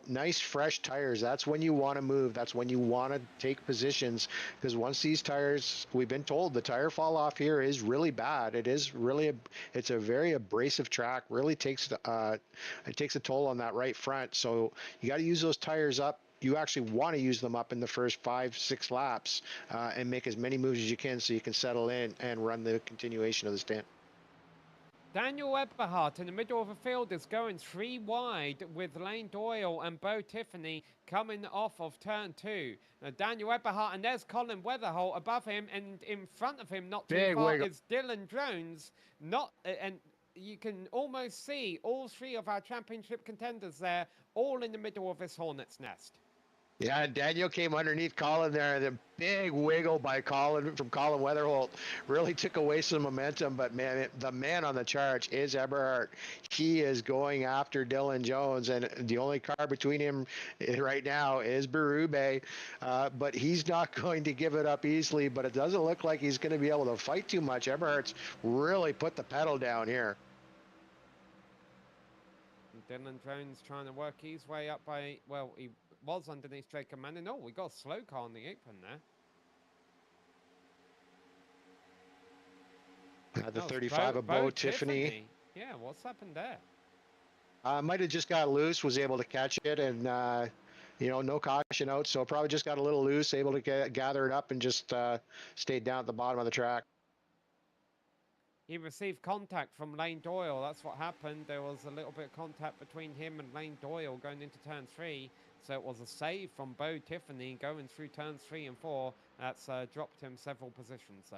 nice fresh tires. That's when you want to move. That's when you want to take positions, because once these tires, we've been told the tire fall off here is really bad. It is really, it's a very abrasive track, really takes, it takes a toll on that right front. So you got to use those tires up. You actually want to use them up in the first 5-6 laps and make as many moves as you can so you can settle in and run the continuation of the stint. Daniel Eberhardt in the middle of the field is going 3 wide with Lane Doyle and Bo Tiffany coming off of turn 2. Daniel Eberhardt, and there's Colin Weatherholt above him, and in front of him, not too Big far, wiggle. is Dylan Jones. And you can almost see all 3 of our championship contenders there, all in the middle of this hornet's nest. Yeah, and Daniel came underneath Colin there. The big wiggle by Colin Weatherholt really took away some momentum. But man, the man on the charge is Eberhardt. He is going after Dylan Jones, and the only car between him right now is Berube. But he's not going to give it up easily. But it doesn't look like he's going to be able to fight too much. Eberhardt's really put the pedal down here. Dylan Jones trying to work his way up by, well, he was underneath Jacob Manning. Oh, we got a slow car on the apron there. The 35 of Bo Tiffany. Yeah, what's happened there? Might have just got loose, was able to catch it, and no caution out, so probably just got a little loose, able to gather it up, and just stayed down at the bottom of the track. He received contact from Lane Doyle. That's what happened. There was a little bit of contact between him and Lane Doyle going into turn 3. So it was a save from Bo Tiffany going through turns 3 and 4. That's dropped him several positions, so.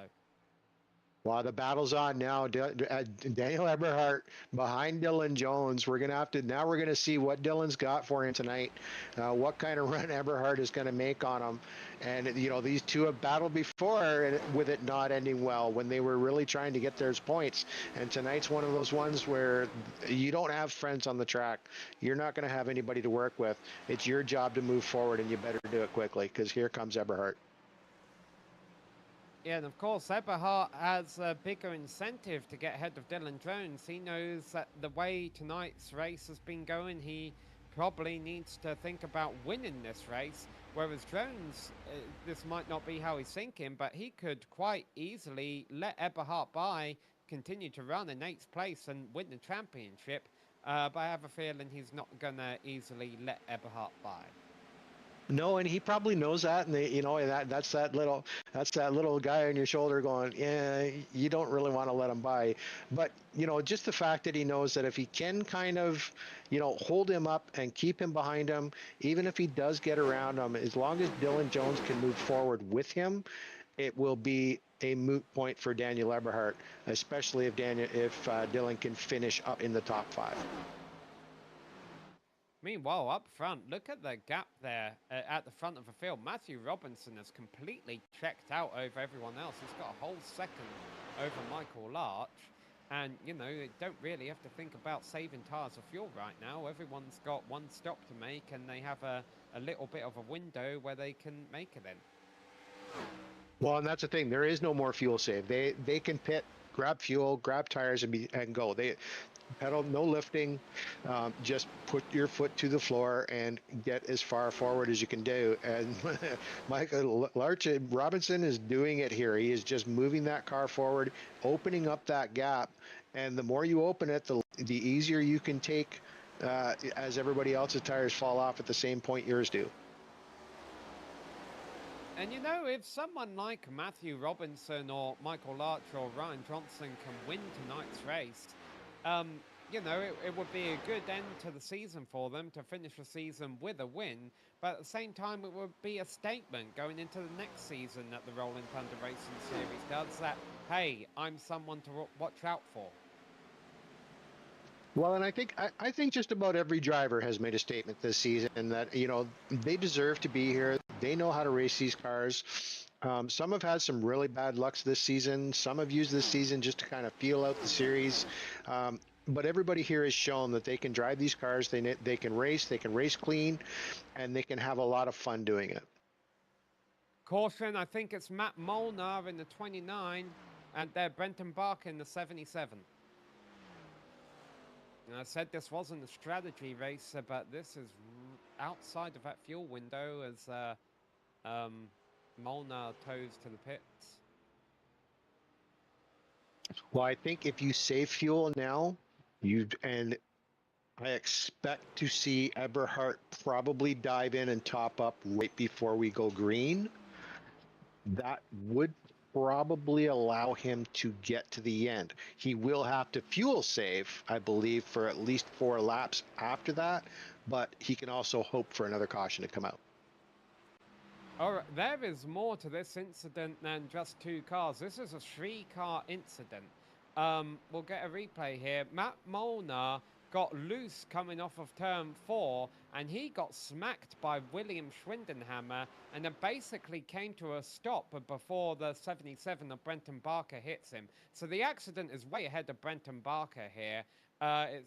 Well, the battle's on now. Daniel Eberhardt behind Dylan Jones. We're gonna see what Dylan's got for him tonight. What kind of run Eberhardt is gonna make on him. And these two have battled before with it not ending well when they were really trying to get their points. And tonight's one of those ones where you don't have friends on the track. You're not gonna have anybody to work with. It's your job to move forward, and you better do it quickly, because here comes Eberhardt. Yeah, and of course, Eberhardt has a bigger incentive to get ahead of Dylan Jones. He knows that the way tonight's race has been going, he probably needs to think about winning this race. Whereas Jones, this might not be how he's thinking, but he could quite easily let Eberhardt by, continue to run in 8th place and win the championship. But I have a feeling he's not going to easily let Eberhardt by. No, and he probably knows that, and that's that little guy on your shoulder going, yeah, you don't really want to let him by. But just the fact that he knows that if he can kind of, hold him up and keep him behind him, even if he does get around him, as long as Dylan Jones can move forward with him, it will be a moot point for Daniel Eberhardt, especially if Dylan can finish up in the top 5. Meanwhile, up front, look at the gap there at the front of the field. Matthew Robinson has completely checked out over everyone else. He's got a whole second over Michael Larch. And, you don't really have to think about saving tyres or fuel right now. Everyone's got one stop to make, and they have a little bit of a window where they can make it in. Well, and that's the thing. There is no more fuel save. They can pit, grab fuel, grab tires, and go. They pedal, no lifting, just put your foot to the floor and get as far forward as you can do. And Michael Robinson is doing it here. He is just moving that car forward, opening up that gap, and the more you open it, the easier you can take as everybody else's tires fall off at the same point yours do. And if someone like Matthew Robinson or Michael Larch or Ryan Johnson can win tonight's race, you know, it would be a good end to the season for them to finish the season with a win, but at the same time, it would be a statement going into the next season that the Rolling Thunder Racing Series does that, hey, I'm someone to watch out for. Well, and I think just about every driver has made a statement this season that they deserve to be here. They know how to race these cars. Some have had some really bad lucks this season. Some have used this season just to kind of feel out the series. But everybody here has shown that they can drive these cars. They can race clean, and they can have a lot of fun doing it. Caution, I think it's Matt Molnar in the 29, and Brenton Barker in the 77. And I said this wasn't a strategy race, but this is outside of that fuel window as Molnar toes to the pits. Well, I think if you save fuel now, I expect to see Eberhard probably dive in and top up right before we go green. That would probably allow him to get to the end. He will have to fuel save, I believe, for at least 4 laps after that, but he can also hope for another caution to come out. All right, there is more to this incident than just 2 cars. This is a 3-car incident. We'll get a replay here. Matt Molnar got loose coming off of turn 4, and he got smacked by William Schwindenhammer, and then basically came to a stop before the 77 of Brenton Barker hits him. So the accident is way ahead of Brenton Barker here.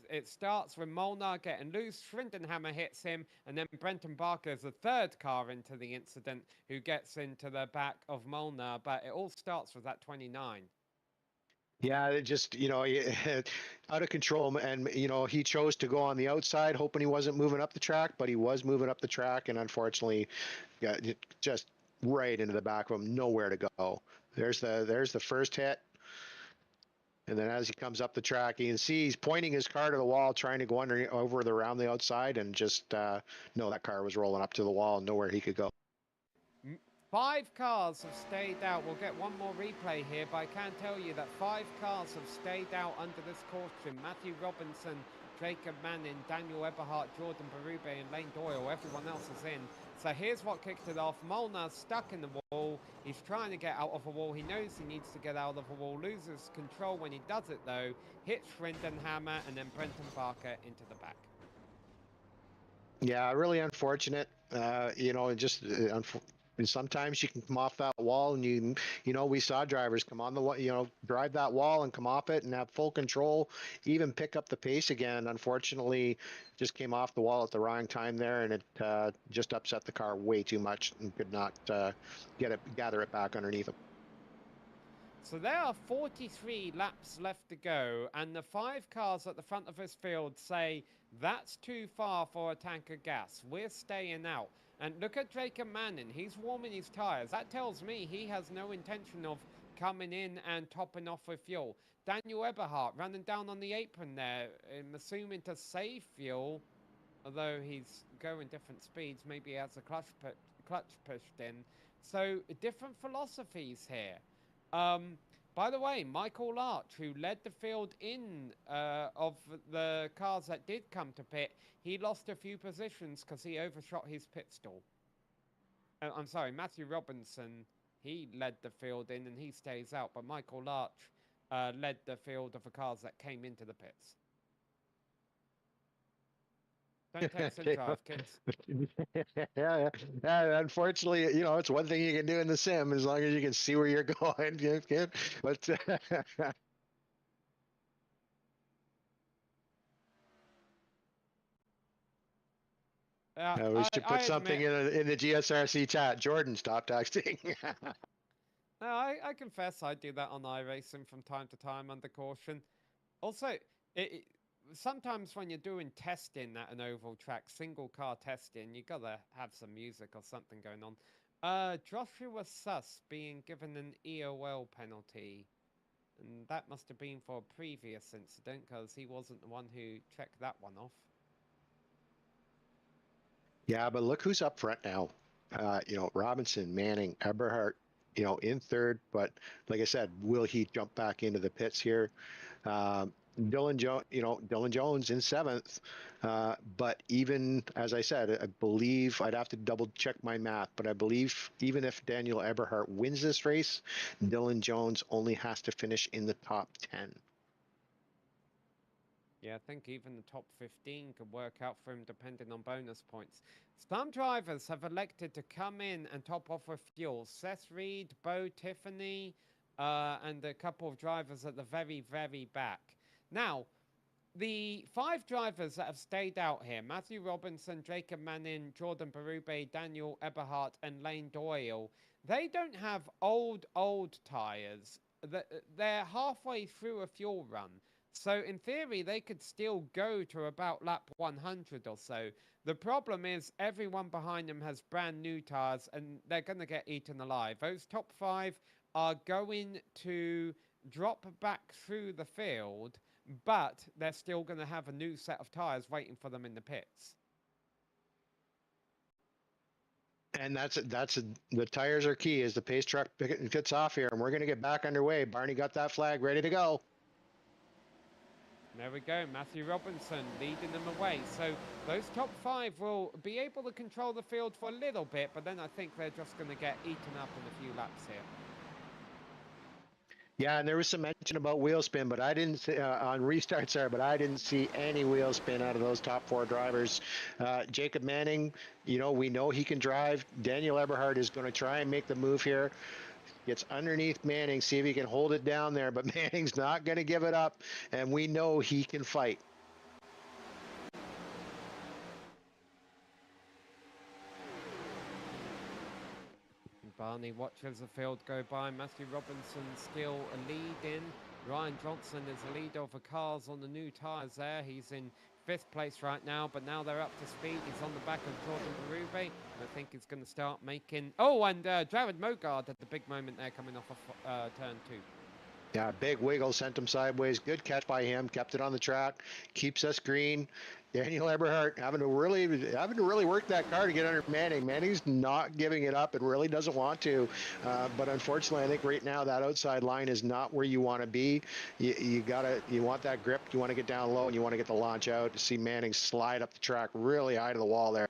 It starts with Molnar getting loose, Schwindenhammer hits him, and then Brenton Barker is the 3rd car into the incident who gets into the back of Molnar, but it all starts with that 29. Yeah, it just, out of control. And, he chose to go on the outside, hoping he wasn't moving up the track, but he was moving up the track. And unfortunately, just right into the back of him, nowhere to go. There's the first hit. And then as he comes up the track, you can see he's pointing his car to the wall, trying to go around the outside. And just, no, that car was rolling up to the wall and nowhere he could go. 5 cars have stayed out. We'll get one more replay here, but I can tell you that 5 cars have stayed out under this caution. Matthew Robinson, Jacob Manning, Daniel Eberhardt, Jordan Berube, and Lane Doyle. Everyone else is in. So here's what kicked it off. Molnar's stuck in the wall. He's trying to get out of a wall. He knows he needs to get out of a wall. Loses control when he does it, though. Hits Schwindenhammer, and then Brenton Barker into the back. Yeah, really unfortunate. And sometimes you can come off that wall, and we saw drivers come on the wall, drive that wall and come off it and have full control, even pick up the pace again. Unfortunately, just came off the wall at the wrong time there, and it just upset the car way too much and could not gather it back underneath him. So there are 43 laps left to go, and the 5 cars at the front of this field say, that's too far for a tank of gas. We're staying out. And look at Jacob Manning. He's warming his tyres. That tells me he has no intention of coming in and topping off with fuel. Daniel Eberhardt running down on the apron there. I'm assuming to save fuel, although he's going different speeds. Maybe he has a clutch pushed in. So different philosophies here. By the way, Michael Arch, who led the field in of the cars that did come to pit, he lost a few positions because he overshot his pit stall. I'm sorry, Matthew Robinson, he led the field in and he stays out, but Michael Arch led the field of the cars that came into the pits. Don't text and drive, kids. Yeah. Unfortunately, it's one thing you can do in the sim as long as you can see where you're going. But we should put something in the GSRC chat. Jordan, stop texting. No, I confess I do that on iRacing from time to time under caution. Also, sometimes when you're doing testing at an oval track, single car testing, you gotta have some music or something going on. Joshua Suss being given an EOL penalty, and that must have been for a previous incident because he wasn't the one who checked that one off. Yeah, but look who's up front now. Robinson, Manning, Eberhardt, in third. But like I said, will he jump back into the pits here? Dylan Jones in seventh. But even as I said, I believe I'd have to double check my math, but I believe even if Daniel Eberhardt wins this race, Dylan Jones only has to finish in the top 10. Yeah, I think even the top 15 could work out for him depending on bonus points. Some drivers have elected to come in and top off with fuel. Seth Reed, Bo Tiffany, and a couple of drivers at the very, very back. Now, the 5 drivers that have stayed out here, Matthew Robinson, Jacob Manning, Jordan Berube, Daniel Eberhardt, and Lane Doyle, they don't have old tyres. They're halfway through a fuel run. So in theory, they could still go to about lap 100 or so. The problem is everyone behind them has brand new tyres and they're going to get eaten alive. Those top 5 are going to drop back through the field, but they're still going to have a new set of tyres waiting for them in the pits. And the tires are key as the pace truck gets off here, and we're going to get back underway. Barney got that flag ready to go. There we go, Matthew Robinson leading them away. So those top 5 will be able to control the field for a little bit, but then I think they're just going to get eaten up in a few laps here. Yeah, and there was some mention about wheel spin, but I didn't see on restarts there, but I didn't see any wheel spin out of those top 4 drivers. Jacob Manning, we know he can drive. Daniel Eberhardt is going to try and make the move here. Gets underneath Manning, see if he can hold it down there, but Manning's not going to give it up, and we know he can fight. Barney watches the field go by. Matthew Robinson still a lead in. Ryan Johnson is the leader of the cars on the new tyres there. He's in 5th place right now, but now they're up to speed. He's on the back of Jordan Berube. I think he's going to start making... Oh, and Jared Mogard at the big moment there coming off of turn 2. Yeah, big wiggle, sent him sideways. Good catch by him. Kept it on the track. Keeps us green. Daniel Eberhardt having to really work that car to get under Manning. Manning's not giving it up and really doesn't want to. But unfortunately, I think right now that outside line is not where you want to be. You want that grip. You want to get down low and you want to get the launch out to see Manning slide up the track really high to the wall there.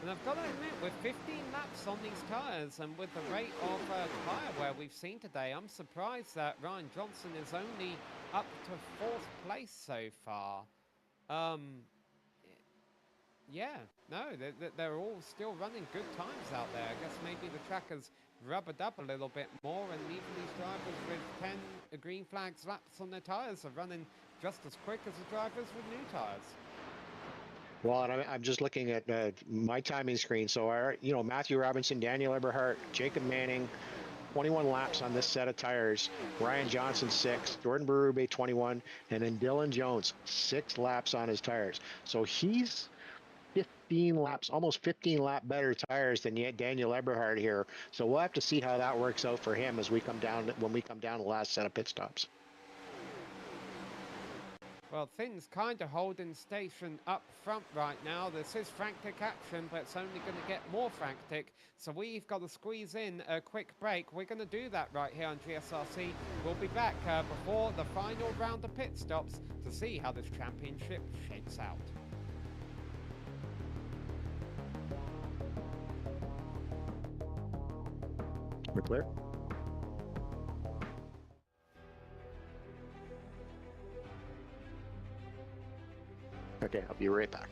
And I've got to admit, with 15 laps on these tyres and with the rate of tyre wear we've seen today, I'm surprised that Ryan Johnson is only up to 4th place so far. Yeah, no, they're all still running good times out there. I guess maybe the track has rubbered up a little bit more, and even these drivers with 10 green flags laps on their tyres are running just as quick as the drivers with new tyres. Well, and I'm just looking at my timing screen. So, Matthew Robinson, Daniel Eberhardt, Jacob Manning, 21 laps on this set of tires. Ryan Johnson, 6. Jordan Berube, 21. And then Dylan Jones, 6 laps on his tires. So he's 15 laps, almost 15 lap better tires than Daniel Eberhardt here. So we'll have to see how that works out for him as when we come down the last set of pit stops. Well, things kind of holding station up front right now. This is frantic action, but it's only going to get more frantic. So we've got to squeeze in a quick break. We're going to do that right here on GSRC. We'll be back before the final round of pit stops to see how this championship shakes out. We're clear. Okay, I'll be right back.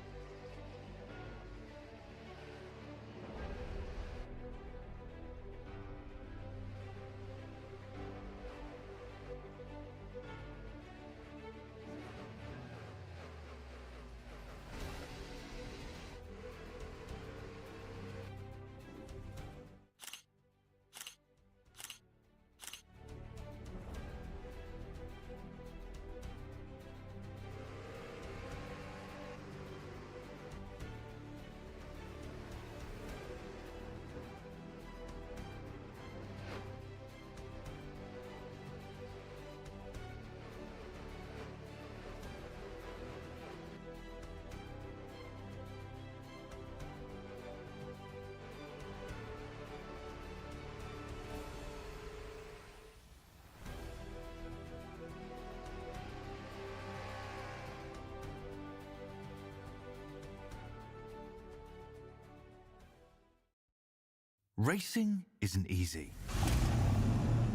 Racing isn't easy,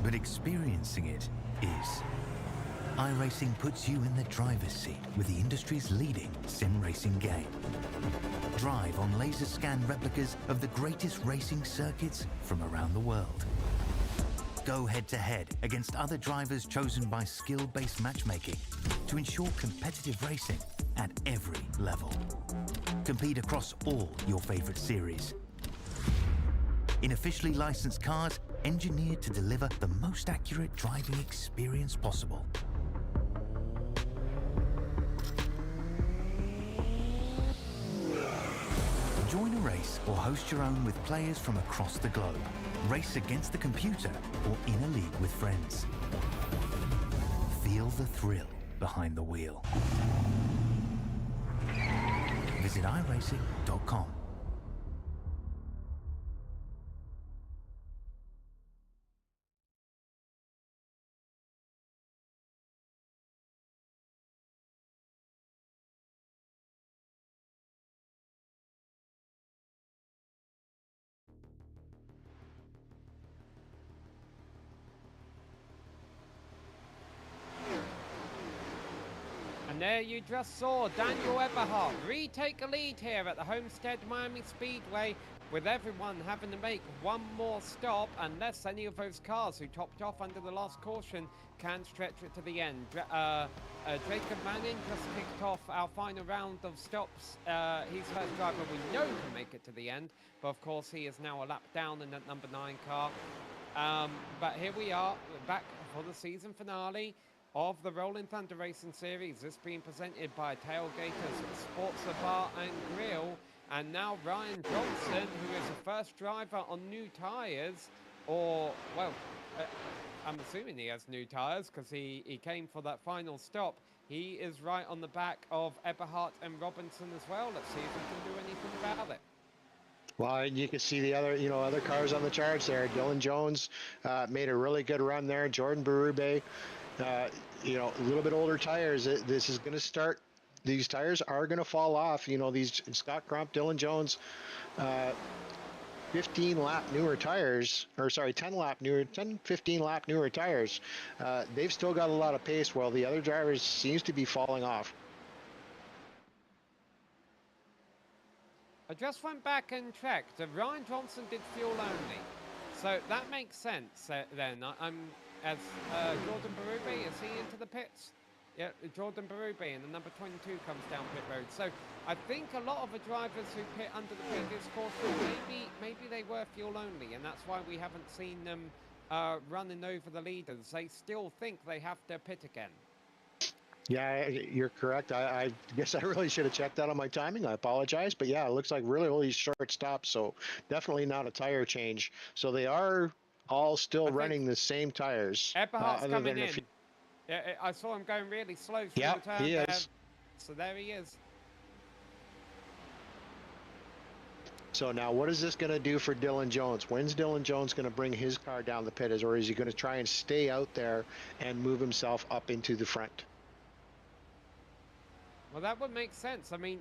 but experiencing it is. iRacing puts you in the driver's seat with the industry's leading sim racing game. Drive on laser scan replicas of the greatest racing circuits from around the world. Go head-to-head against other drivers chosen by skill-based matchmaking to ensure competitive racing at every level. Compete across all your favorite series. In officially licensed cars, engineered to deliver the most accurate driving experience possible. Join a race or host your own with players from across the globe. Race against the computer or in a league with friends. Feel the thrill behind the wheel. Visit iRacing.com. And there you just saw Daniel Eberhardt retake a lead here at the Homestead Miami Speedway, with everyone having to make one more stop unless any of those cars who topped off under the last caution can stretch it to the end. Jacob Manning just kicked off our final round of stops. He's the first driver we know can make it to the end, but of course he is now a lap down in that number 9 car. But here we are, back for the season finale of the Rolling Thunder Racing Series. This being presented by Tailgaters Sports Bar and Grill. And now Ryan Johnson, who is the first driver on new tyres, or, well, I'm assuming he has new tyres because he came for that final stop. He is right on the back of Eberhardt and Robinson as well. Let's see if we can do anything about it. Well, and you can see the other cars on the charts there. Dylan Jones made a really good run there. Jordan Berube, a little bit older tires. This is going to start. These tires are going to fall off. These Scott Crump, Dylan Jones, 15 lap newer tires, or sorry, 10, 15 lap newer tires. They've still got a lot of pace, while the other drivers seems to be falling off. I just went back and checked. Ryan Johnson did fuel only, so that makes sense. Then as Jordan Berube, is he into the pits? Yeah, Jordan Berube in the number 22 comes down pit road. So I think a lot of the drivers who pit under the previous caution, maybe they were fuel only, and that's why we haven't seen them running over the leaders. They still think they have to pit again. Yeah, you're correct. I guess I really should have checked that on my timing. I apologize. But yeah, it looks like really short stops. So definitely not a tire change. So they are all still running the same tires. Eberhardt's coming in. Yeah, I saw him going really slow through the turn he there. is. So there he is. So now what is this going to do for Dylan Jones? When's Dylan Jones going to bring his car down the pit? Or is he going to try and stay out there and move himself up into the front? Well, that would make sense. I mean,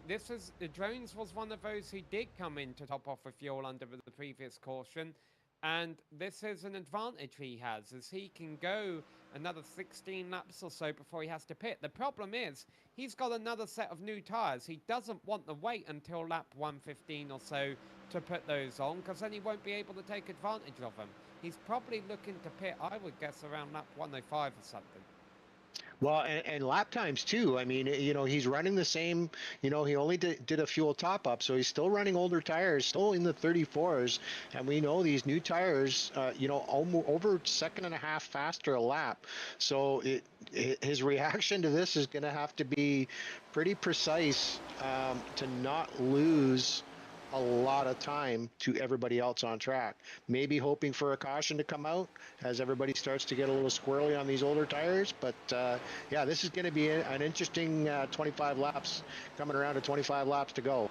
Jones was one of those who did come in to top off with fuel under the previous caution. And this is an advantage he has, as he can go another 16 laps or so before he has to pit. The problem is, he's got another set of new tyres. He doesn't want to wait until lap 115 or so to put those on, because then he won't be able to take advantage of them. He's probably looking to pit, I would guess, around lap 105 or something. Well, and lap times too. I mean, he's running the same, he only did a fuel top up, so he's still running older tires, still in the 34s. And we know these new tires, over second and a half faster a lap. So his reaction to this is going to have to be pretty precise to not lose a lot of time to everybody else on track. Maybe hoping for a caution to come out as everybody starts to get a little squirrely on these older tires. But yeah, this is going to be an interesting 25 laps, coming around to 25 laps to go.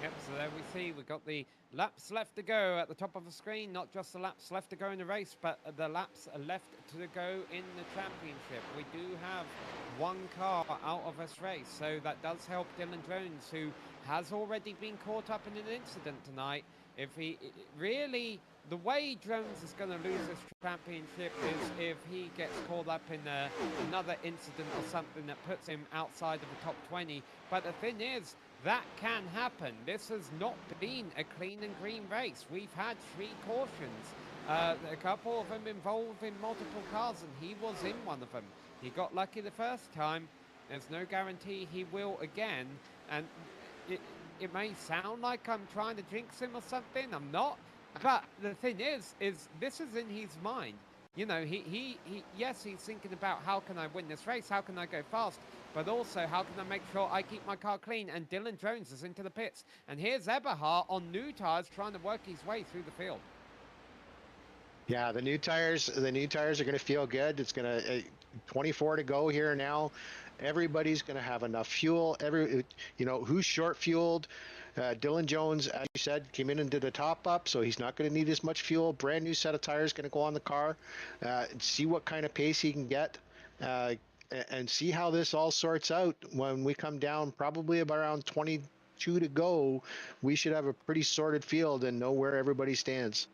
Yep, so there we see we've got the laps left to go at the top of the screen. Not just the laps left to go in the race, but the laps left to go in the championship. We do have one car out of this race, so that does help Dylan Jones, who has already been caught up in an incident tonight. If he really, the way Jones is going to lose this championship is if he gets caught up in another incident or something that puts him outside of the top 20. But the thing is, that can happen. This has not been a clean and green race. We've had 3 cautions. A couple of them involving multiple cars, and he was in one of them. He got lucky the first time. There's no guarantee he will again. And it may sound like I'm trying to jinx him or something. I'm not. But the thing is this is in his mind. You know, yes, he's thinking about how can I win this race? How can I go fast? But also, how can I make sure I keep my car clean? And Dylan Jones is into the pits. And here's Eberhard on new tires trying to work his way through the field. Yeah, the new tires are going to feel good. It's going to 24 to go here now. Everybody's going to have enough fuel. Who's short fueled? Dylan Jones, as you said, came in and did a top up, so he's not going to need as much fuel. Brand new set of tires going to go on the car. See what kind of pace he can get, and see how this all sorts out when we come down. Probably about around 22 to go, we should have a pretty sorted field and know where everybody stands.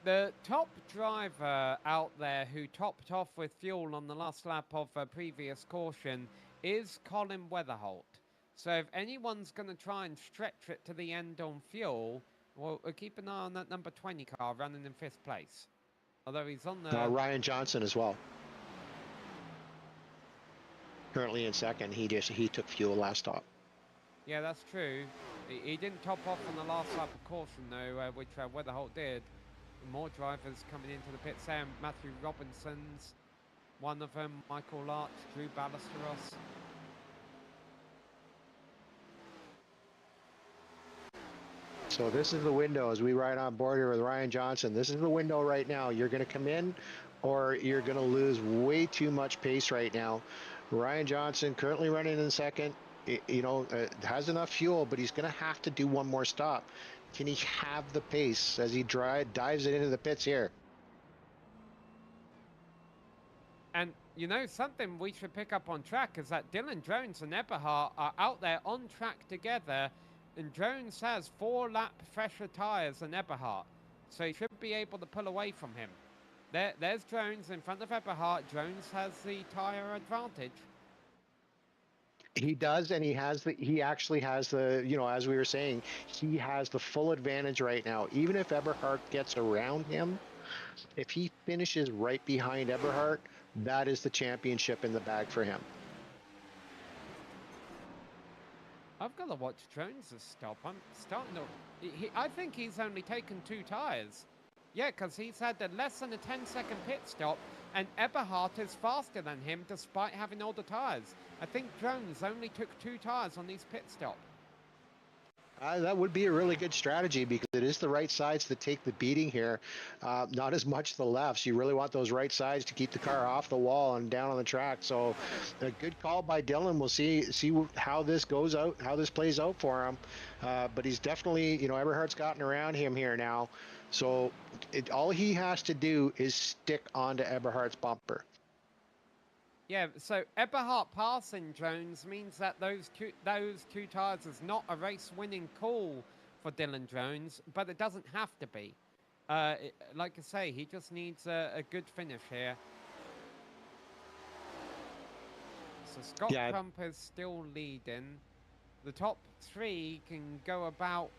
The top driver out there who topped off with fuel on the last lap of a previous caution is Colin Weatherholt. So if anyone's going to try and stretch it to the end on fuel, well, keep an eye on that number 20 car running in 5th place. Although he's on the... Ryan Johnson as well. Currently in 2nd. He took fuel last stop. Yeah, that's true. He didn't top off on the last lap of caution, though, which Weatherholt did. More drivers coming into the pits there. Matthew Robinson's one of them. Michael Larch, Drew Ballesteros. So this is the window as we ride on board here with Ryan Johnson. This is the window right now. You're going to come in or you're going to lose way too much pace right now. Ryan Johnson currently running in 2nd. Has enough fuel, but he's going to have to do one more stop. Can he have the pace as he dives it into the pits here? And, something we should pick up on track is that Dylan Jones and Eberhard are out there on track together, and Jones has 4 lap fresher tyres than Eberhard, so he should be able to pull away from him. There's Jones in front of Eberhard. Jones has the tyre advantage. He does, and he actually has the, as we were saying, he has the full advantage right now. Even if Eberhard gets around him, if he finishes right behind Eberhard, that is the championship in the bag for him. I've got to watch Jones's stop. I'm starting to... I think he's only taken 2 tyres. Yeah, because he's had less than a 10-second pit stop, and Eberhard is faster than him despite having all the tyres. I think Jones only took 2 tyres on these pit stop. That would be a really good strategy because it is the right sides that take the beating here, not as much the lefts. You really want those right sides to keep the car off the wall and down on the track. So a good call by Dylan. We'll see how this goes out, how this plays out for him. But he's definitely, Eberhard's gotten around him here now. So all he has to do is stick onto Eberhard's bumper. Yeah, so Eberhard passing Jones means that those two tyres is not a race-winning call for Dylan Jones, but it doesn't have to be. Like I say, he just needs a good finish here. So Scott Crump is still leading. The top 3 can go about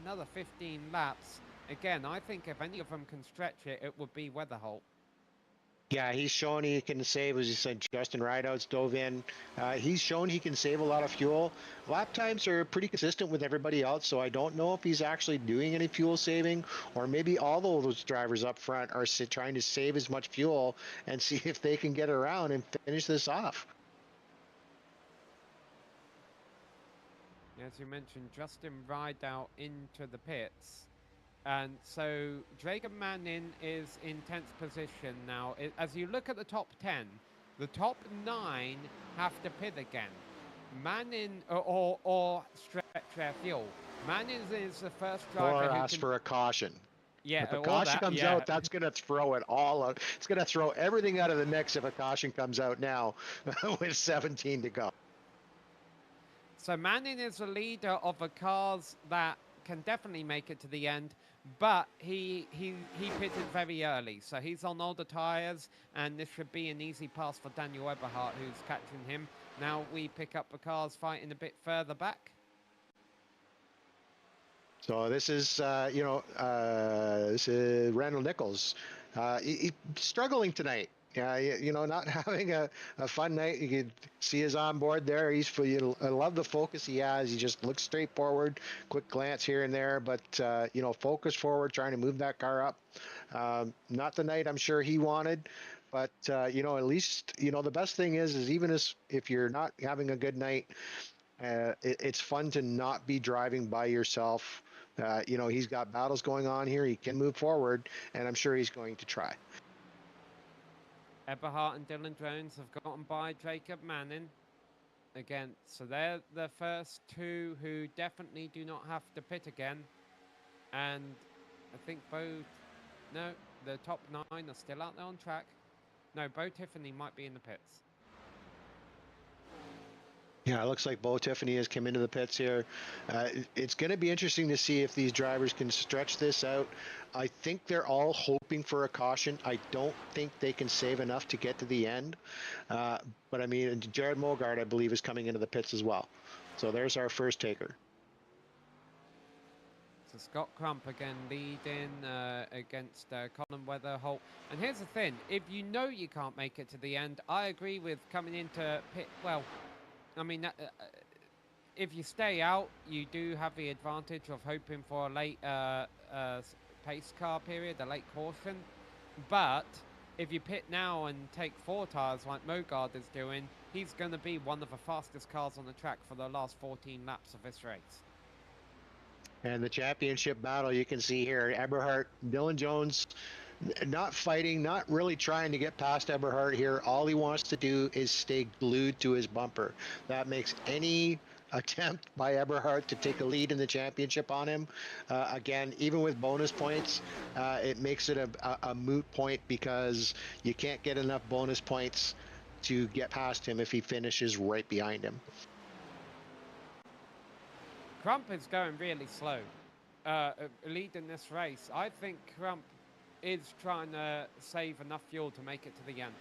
another 15 laps. Again, I think if any of them can stretch it, it would be Weatherholt. Yeah, he's shown he can save, as you said, Justin Rideouts dove in. He's shown he can save a lot of fuel. Lap times are pretty consistent with everybody else, so I don't know if he's actually doing any fuel saving, or maybe all those drivers up front are trying to save as much fuel and see if they can get around and finish this off. As you mentioned, Justin Rideout into the pits. And so Dragan Manning is in 10th position now. As you look at the top 10, the top 9 have to pit again. Manning or stretch their fuel. Manning is the first driver or ask for a caution. Yeah, if a caution comes out, that's going to throw it all out. It's going to throw everything out of the mix if a caution comes out now with 17 to go. So Manning is the leader of the cars that can definitely make it to the end, but he pitted very early, so he's on older tires, and this should be an easy pass for Daniel Eberhardt, who's catching him. Now we pick up the cars fighting a bit further back. So this is, this is Randall Nichols. He's struggling tonight. Not having a fun night. You can see his onboard there. I love the focus he has. He just looks straight forward, quick glance here and there, but, focus forward, trying to move that car up. Not the night I'm sure he wanted, but, at least, the best thing is even if you're not having a good night, it's fun to not be driving by yourself. He's got battles going on here. He can move forward, and I'm sure he's going to try. Eberhardt and Dylan Jones have gotten by Jacob Manning again, so they're the first two who definitely do not have to pit again. And I think the top 9 are still out there on track. No, Bo Tiffany might be in the pits. Yeah, it looks like Bo Tiffany has come into the pits here. It's going to be interesting to see if these drivers can stretch this out. I think they're all hoping for a caution. I don't think they can save enough to get to the end. But I mean, Jared Mogart, I believe, is coming into the pits as well. So there's our first taker. So Scott Crump again leading against Colin Weatherholt. And here's the thing, if you know you can't make it to the end, I agree with coming into pit. Well, I mean, if you stay out, you do have the advantage of hoping for a late pace car period, a late caution. But if you pit now and take 4 tires like Mogard is doing, he's going to be one of the fastest cars on the track for the last 14 laps of this race. And the championship battle, you can see here, Eberhardt, Dylan Jones, not fighting, not really trying to get past Eberhardt here. All he wants to do is stay glued to his bumper. That makes any attempt by Eberhardt to take a lead in the championship on him, again, even with bonus points, it makes it a moot point, because you can't get enough bonus points to get past him if he finishes right behind him. Crump is going really slow, leading this race. I think Crump is trying to save enough fuel to make it to the end.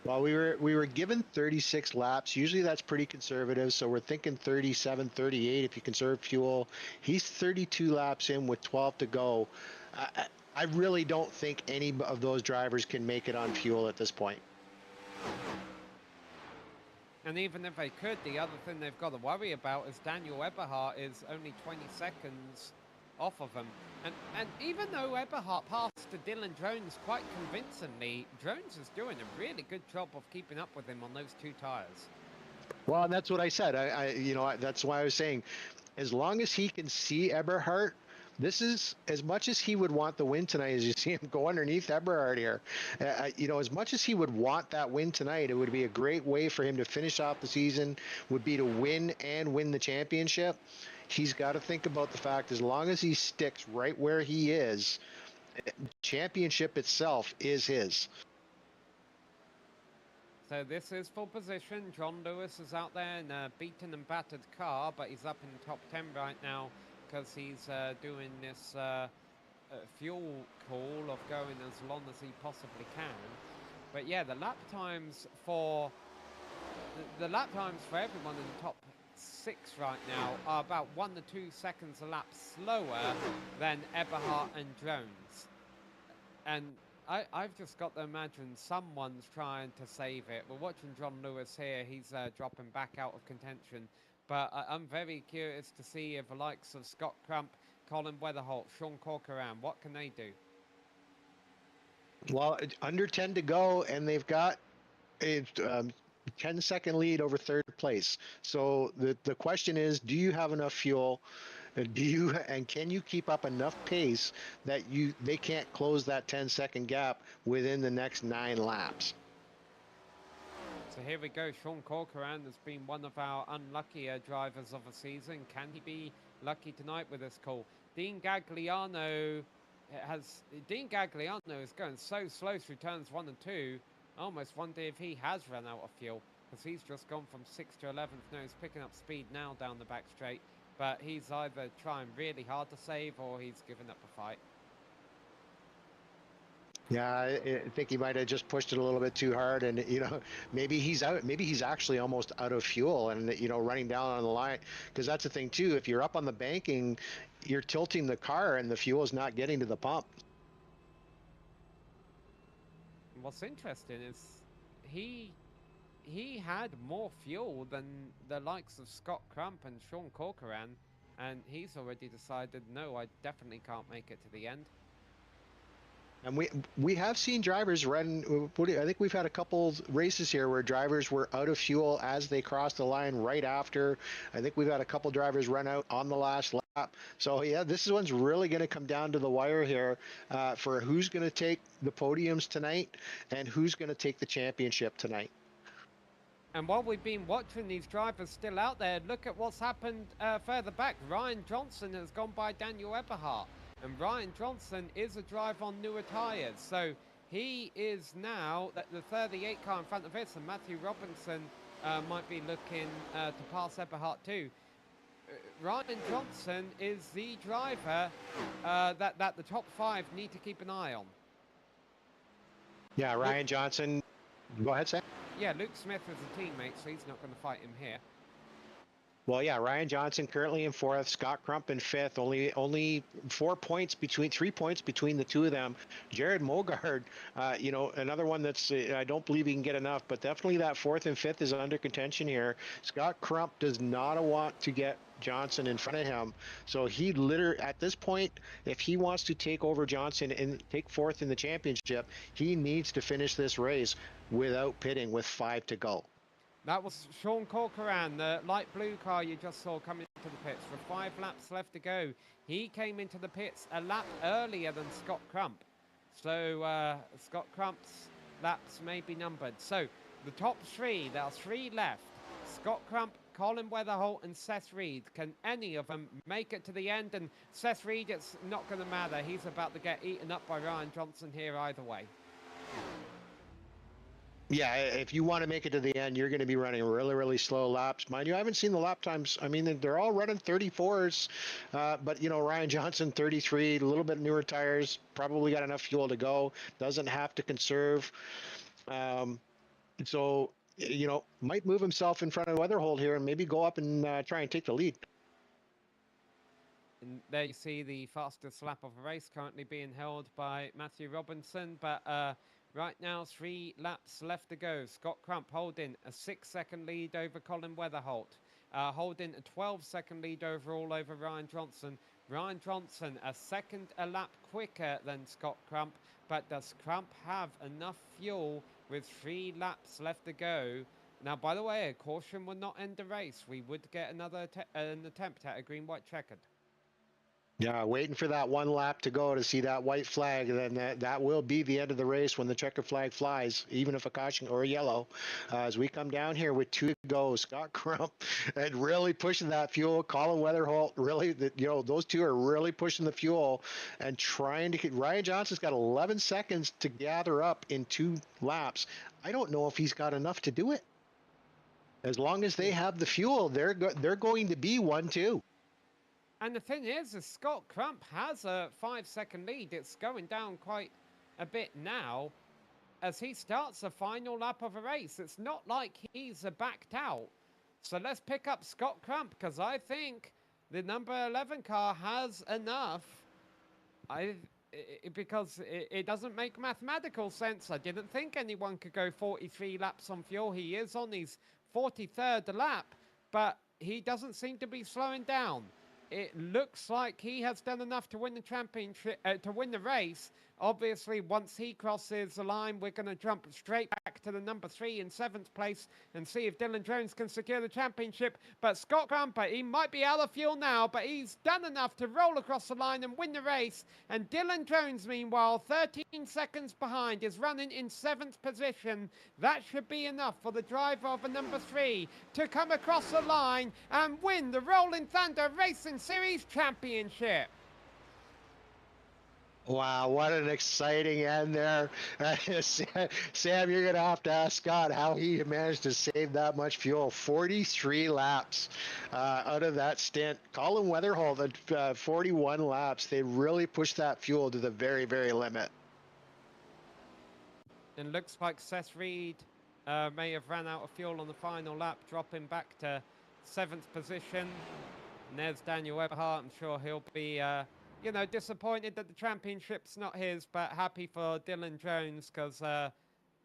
Well, we were given 36 laps. Usually that's pretty conservative, so we're thinking 37, 38 if you conserve fuel. He's 32 laps in with 12 to go. I really don't think any of those drivers can make it on fuel at this point. And even if they could, the other thing they've got to worry about is Daniel Eberhardt is only 20 seconds off of them. And even though Eberhardt passed to Dylan Jones quite convincingly, Jones is doing a really good job of keeping up with him on those 2 tires. Well, and that's what I said. That's why I was saying, as long as he can see Eberhardt, this is as much as he would want the win tonight. As you see him go underneath Eberhardt here, as much as he would want that win tonight, it would be a great way for him to finish off the season, would be to win the championship. He's got to think about the fact, as long as he sticks right where he is, championship itself is his. So this is full position. John Lewis is out there in a beaten and battered car, but he's up in the top 10 right now, because he's doing this fuel call of going as long as he possibly can. But yeah, the lap times for everyone in the top 6 right now are about 1 to 2 seconds a lap slower than Eberhardt and Jones. And I've just got to imagine someone's trying to save it. We're watching John Lewis here. He's dropping back out of contention. But I'm very curious to see if the likes of Scott Crump, Colin Weatherholt, Sean Corcoran, what can they do? Well, under 10 to go, and they've got a 10-second lead over 3rd place. So the question is, do you have enough fuel? Can you keep up enough pace that they can't close that 10-second gap within the next 9 laps? So here we go. Sean Corcoran has been one of our unluckier drivers of the season. Can he be lucky tonight with this call? Dean Gagliano is going so slow through turns 1 and 2. I almost wonder if he has run out of fuel. because he's just gone from 6th to 11th. No, he's picking up speed now down the back straight, but he's either trying really hard to save or he's given up a fight. Yeah, I think he might have just pushed it a little bit too hard, and maybe he's out. Maybe he's actually almost out of fuel, and running down on the line. Because that's the thing too. If you're up on the banking, you're tilting the car, and the fuel is not getting to the pump. What's interesting is he had more fuel than the likes of Scott Crump and Sean Corcoran, and he's already decided, no, I definitely can't make it to the end. And we have seen drivers run. I think we've had a couple races here where drivers were out of fuel as they crossed the line right after. I think we've had a couple drivers run out on the last lap. So yeah, this one's really going to come down to the wire here for who's going to take the podiums tonight and who's going to take the championship tonight. And while we've been watching these drivers still out there, look at what's happened further back. Ryan Johnson has gone by Daniel Eberhardt. And Ryan Johnson is a drive on newer tyres. So he is now the 38 car in front of us, and Matthew Robinson might be looking to pass Eberhardt too. Ryan Johnson is the driver that the top 5 need to keep an eye on. Yeah, Ryan Johnson. Go ahead, Sam. Yeah, Luke Smith is a teammate, so he's not going to fight him here. Well, yeah, Ryan Johnson currently in 4th, Scott Crump in 5th. Only 3 points between the two of them. Jared Mogard, another one that's I don't believe he can get enough, but definitely that 4th and 5th is under contention here. Scott Crump does not want to get Johnson in front of him, so he at this point, if he wants to take over Johnson and take 4th in the championship, he needs to finish this race without pitting with 5 to go. That was Sean Corcoran, the light blue car you just saw coming into the pits with 5 laps left to go. He came into the pits a lap earlier than Scott Crump. So Scott Crump's laps may be numbered. So the top 3, there are 3 left. Scott Crump, Colin Weatherholt and Seth Reed. Can any of them make it to the end? And Seth Reed, it's not going to matter. He's about to get eaten up by Ryan Johnson here either way. Yeah, if you want to make it to the end, you're going to be running really, really slow laps. Mind you, I haven't seen the lap times. I mean, they're all running 34s, but, Ryan Johnson, 33, a little bit newer tires, probably got enough fuel to go, doesn't have to conserve. So, might move himself in front of Weatherholt here and maybe go up and try and take the lead. And there you see the fastest lap of a race currently being held by Matthew Robinson, but right now, 3 laps left to go. Scott Crump holding a 6-second lead over Colin Weatherholt. Holding a 12-second lead overall over Ryan Johnson. Ryan Johnson a second a lap quicker than Scott Crump. But does Crump have enough fuel with 3 laps left to go? Now, by the way, a caution will not end the race. We would get another an attempt at a green-white checkered. Yeah, waiting for that 1 lap to go to see that white flag. Then that will be the end of the race when the checker flag flies, even if a caution or a yellow. As we come down here with 2 to go, Scott Crump and really pushing that fuel. Colin Weatherholt, really, those 2 are really pushing the fuel and trying to get. Ryan Johnson's got 11 seconds to gather up in 2 laps. I don't know if he's got enough to do it. As long as they have the fuel, they're going to be 1-2. And the thing is Scott Crump has a 5-second lead. It's going down quite a bit now as he starts the final lap of a race. It's not like he's backed out. So let's pick up Scott Crump, because I think the number 11 car has enough. Because it doesn't make mathematical sense. I didn't think anyone could go 43 laps on fuel. He is on his 43rd lap, but he doesn't seem to be slowing down. It looks like he has done enough to win the championship, to win the race. Obviously, once he crosses the line, we're going to jump straight back to the number 3 in 7th place and see if Dylan Jones can secure the championship. But Scott Crump, he might be out of fuel now, but he's done enough to roll across the line and win the race. And Dylan Jones, meanwhile, 13 seconds behind, is running in 7th position. That should be enough for the driver of a number 3 to come across the line and win the Rolling Thunder Racing Series Championship. Wow, what an exciting end there. Sam, you're going to have to ask Scott how he managed to save that much fuel. 43 laps out of that stint. Colin Weatherholt at 41 laps. They really pushed that fuel to the very, very limit. And looks like Seth Reed may have ran out of fuel on the final lap, dropping back to 7th position. And there's Daniel Eberhardt. I'm sure he'll be, you know, disappointed that the championship's not his, but happy for Dylan Jones because,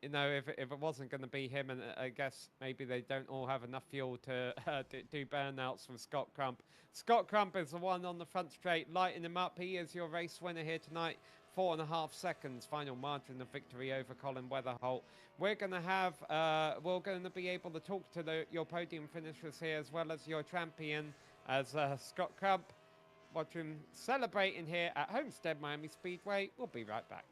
you know, if it wasn't going to be him, and I guess maybe they don't all have enough fuel to do burnouts from Scott Crump. Scott Crump is the one on the front straight, lighting him up. He is your race winner here tonight. 4.5 seconds final margin of victory over Colin Weatherholt. We're going to have, we're going to be able to talk to your podium finishers here as well as your champion as Scott Crump. Watch him celebrating here at Homestead Miami Speedway. We'll be right back.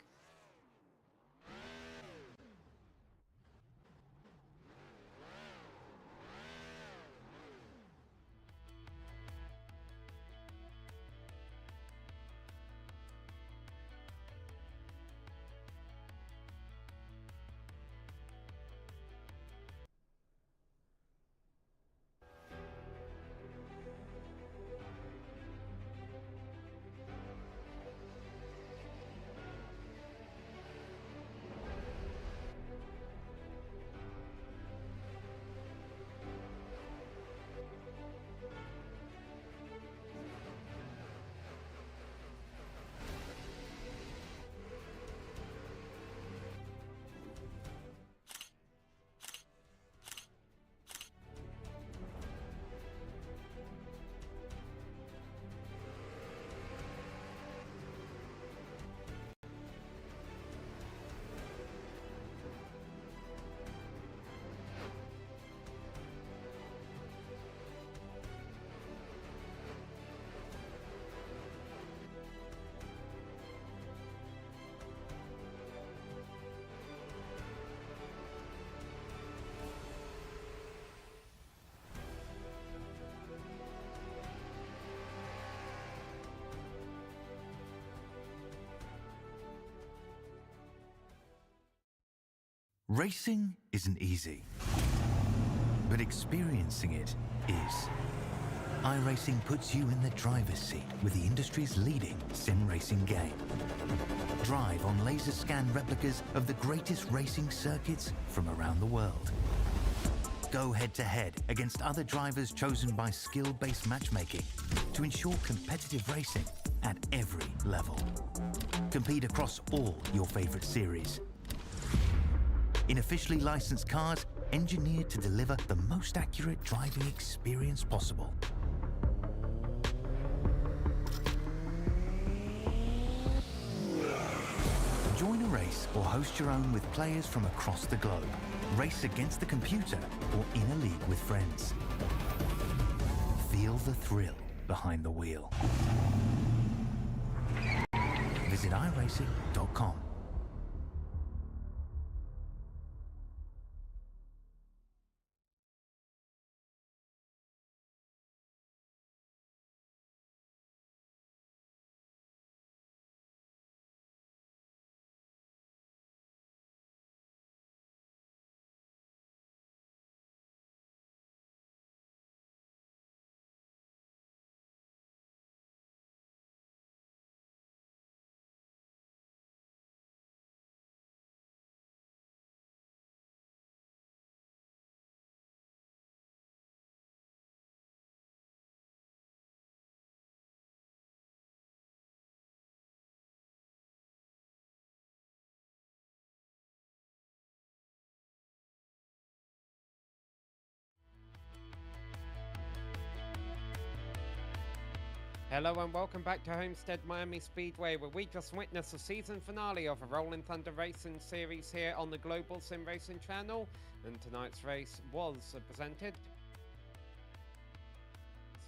Racing isn't easy, but experiencing it is. iRacing puts you in the driver's seat with the industry's leading sim racing game. Drive on laser scan replicas of the greatest racing circuits from around the world. Go head-to-head against other drivers chosen by skill-based matchmaking to ensure competitive racing at every level. Compete across all your favorite series in officially licensed cars engineered to deliver the most accurate driving experience possible. Join a race or host your own with players from across the globe. Race against the computer or in a league with friends. Feel the thrill behind the wheel. Visit iRacing.com. Hello and welcome back to Homestead Miami Speedway, where we just witnessed the season finale of a Rolling Thunder Racing series here on the Global SimRacing Channel, and tonight's race was presented.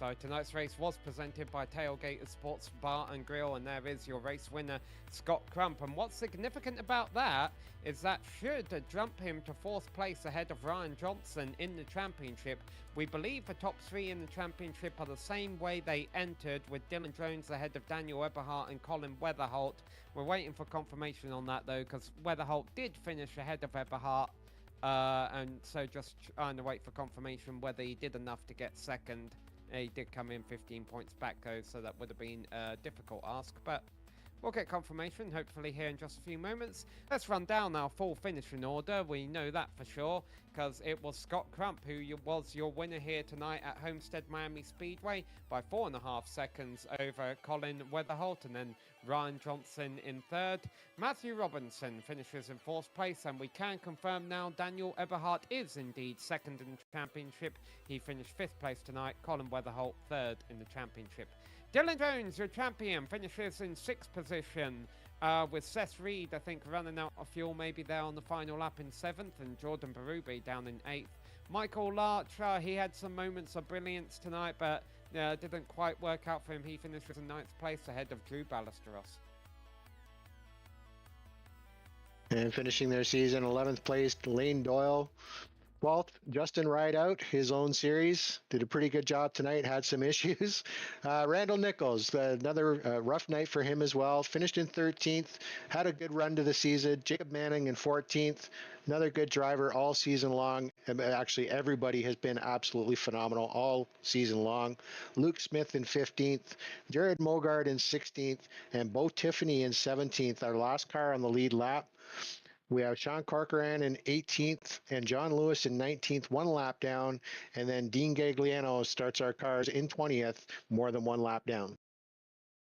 So tonight's race was presented by Tailgater Sports Bar and Grill, and there is your race winner, Scott Crump. And what's significant about that is that should jump him to 4th place ahead of Ryan Johnson in the championship. We believe the top 3 in the championship are the same way they entered, with Dylan Jones ahead of Daniel Eberhardt and Colin Weatherholt. We're waiting for confirmation on that though, because Weatherholt did finish ahead of Eberhardt. And so just trying to wait for confirmation whether he did enough to get second. He did come in 15 points back though, so that would have been a difficult ask, but we'll get confirmation hopefully here in just a few moments. Let's run down our full finishing order. We know that for sure because it was Scott Crump who was your winner here tonight at Homestead Miami Speedway by 4.5 seconds over Colin Weatherholt, and then Ryan Johnson in 3rd. Matthew Robinson finishes in 4th place, and we can confirm now Daniel Eberhardt is indeed 2nd in the championship. He finished 5th place tonight. Colin Weatherholt 3rd in the championship. Dylan Jones, your champion, finishes in 6th position with Seth Reed, I think, running out of fuel maybe there on the final lap in 7th, and Jordan Berube down in 8th. Michael Larcher, he had some moments of brilliance tonight, but didn't quite work out for him. He finishes in 9th place ahead of Drew Ballesteros. And finishing their season 11th place, Lane Doyle. 12th, Justin Rideout, his own series, did a pretty good job tonight, had some issues. Randall Nichols, another rough night for him as well, finished in 13th, had a good run to the season. Jacob Manning in 14th, another good driver all season long. Actually, everybody has been absolutely phenomenal all season long. Luke Smith in 15th, Jared Mogard in 16th, and Bo Tiffany in 17th, our last car on the lead lap. We have Sean Corcoran in 18th and John Lewis in 19th, 1 lap down. And then Dean Gagliano starts our cars in 20th, more than 1 lap down.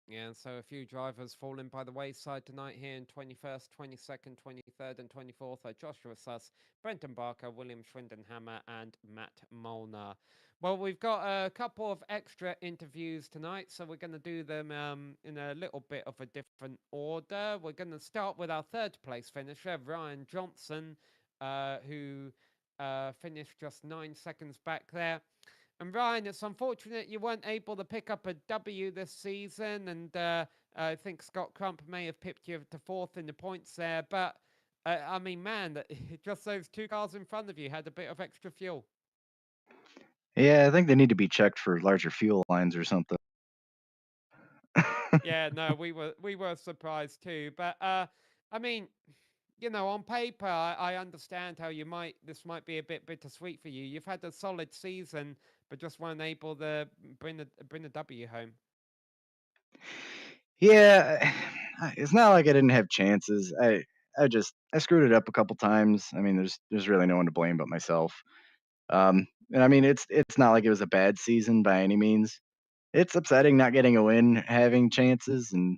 Yeah, so a few drivers falling by the wayside tonight here in 21st, 22nd, 23rd, and 24th are Joshua Suss, Brenton Barker, William Schwindenhammer, and Matt Molnar. Well, we've got a couple of extra interviews tonight, so we're going to do them in a little bit of a different order. We're going to start with our 3rd place finisher, Ryan Johnson, who finished just 9 seconds back there. And Ryan, it's unfortunate you weren't able to pick up a W this season, and I think Scott Crump may have pipped you to 4th in the points there, but I mean, man, just those 2 cars in front of you had a bit of extra fuel. Yeah, I think they need to be checked for larger fuel lines or something. Yeah, no, we were surprised too, but I mean, on paper, I understand how this might be a bit bittersweet for you. You've had a solid season, but just weren't able to bring a W home. Yeah, it's not like I didn't have chances. I screwed it up a couple times. I mean, there's really no one to blame but myself. And I mean, it's not like it was a bad season by any means. It's upsetting not getting a win, having chances, and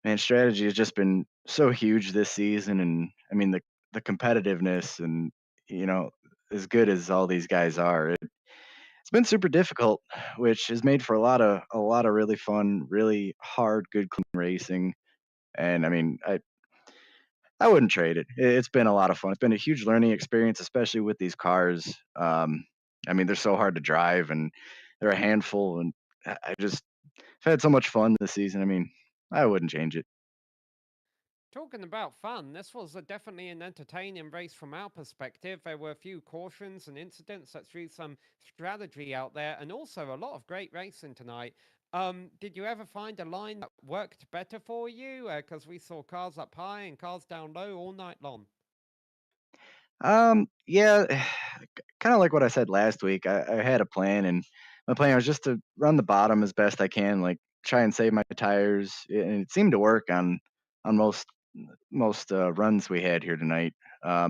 man, strategy has just been so huge this season. And I mean, the competitiveness and you know, as good as all these guys are, it's been super difficult, which has made for a lot of really fun, really hard, good, clean racing. And I mean, I wouldn't trade it. It's been a lot of fun. It's been a huge learning experience, especially with these cars. I mean, they're so hard to drive, and they're a handful. And I've had so much fun this season. I mean, I wouldn't change it. Talking about fun, this was definitely an entertaining race from our perspective. There were a few cautions and incidents that threw some strategy out there, and also a lot of great racing tonight. Did you ever find a line that worked better for you? Because we saw cars up high and cars down low all night long. Yeah, kind of like what I said last week. I had a plan, and my plan was just to run the bottom as best I can, like try and save my tires, and it seemed to work on most runs we had here tonight. I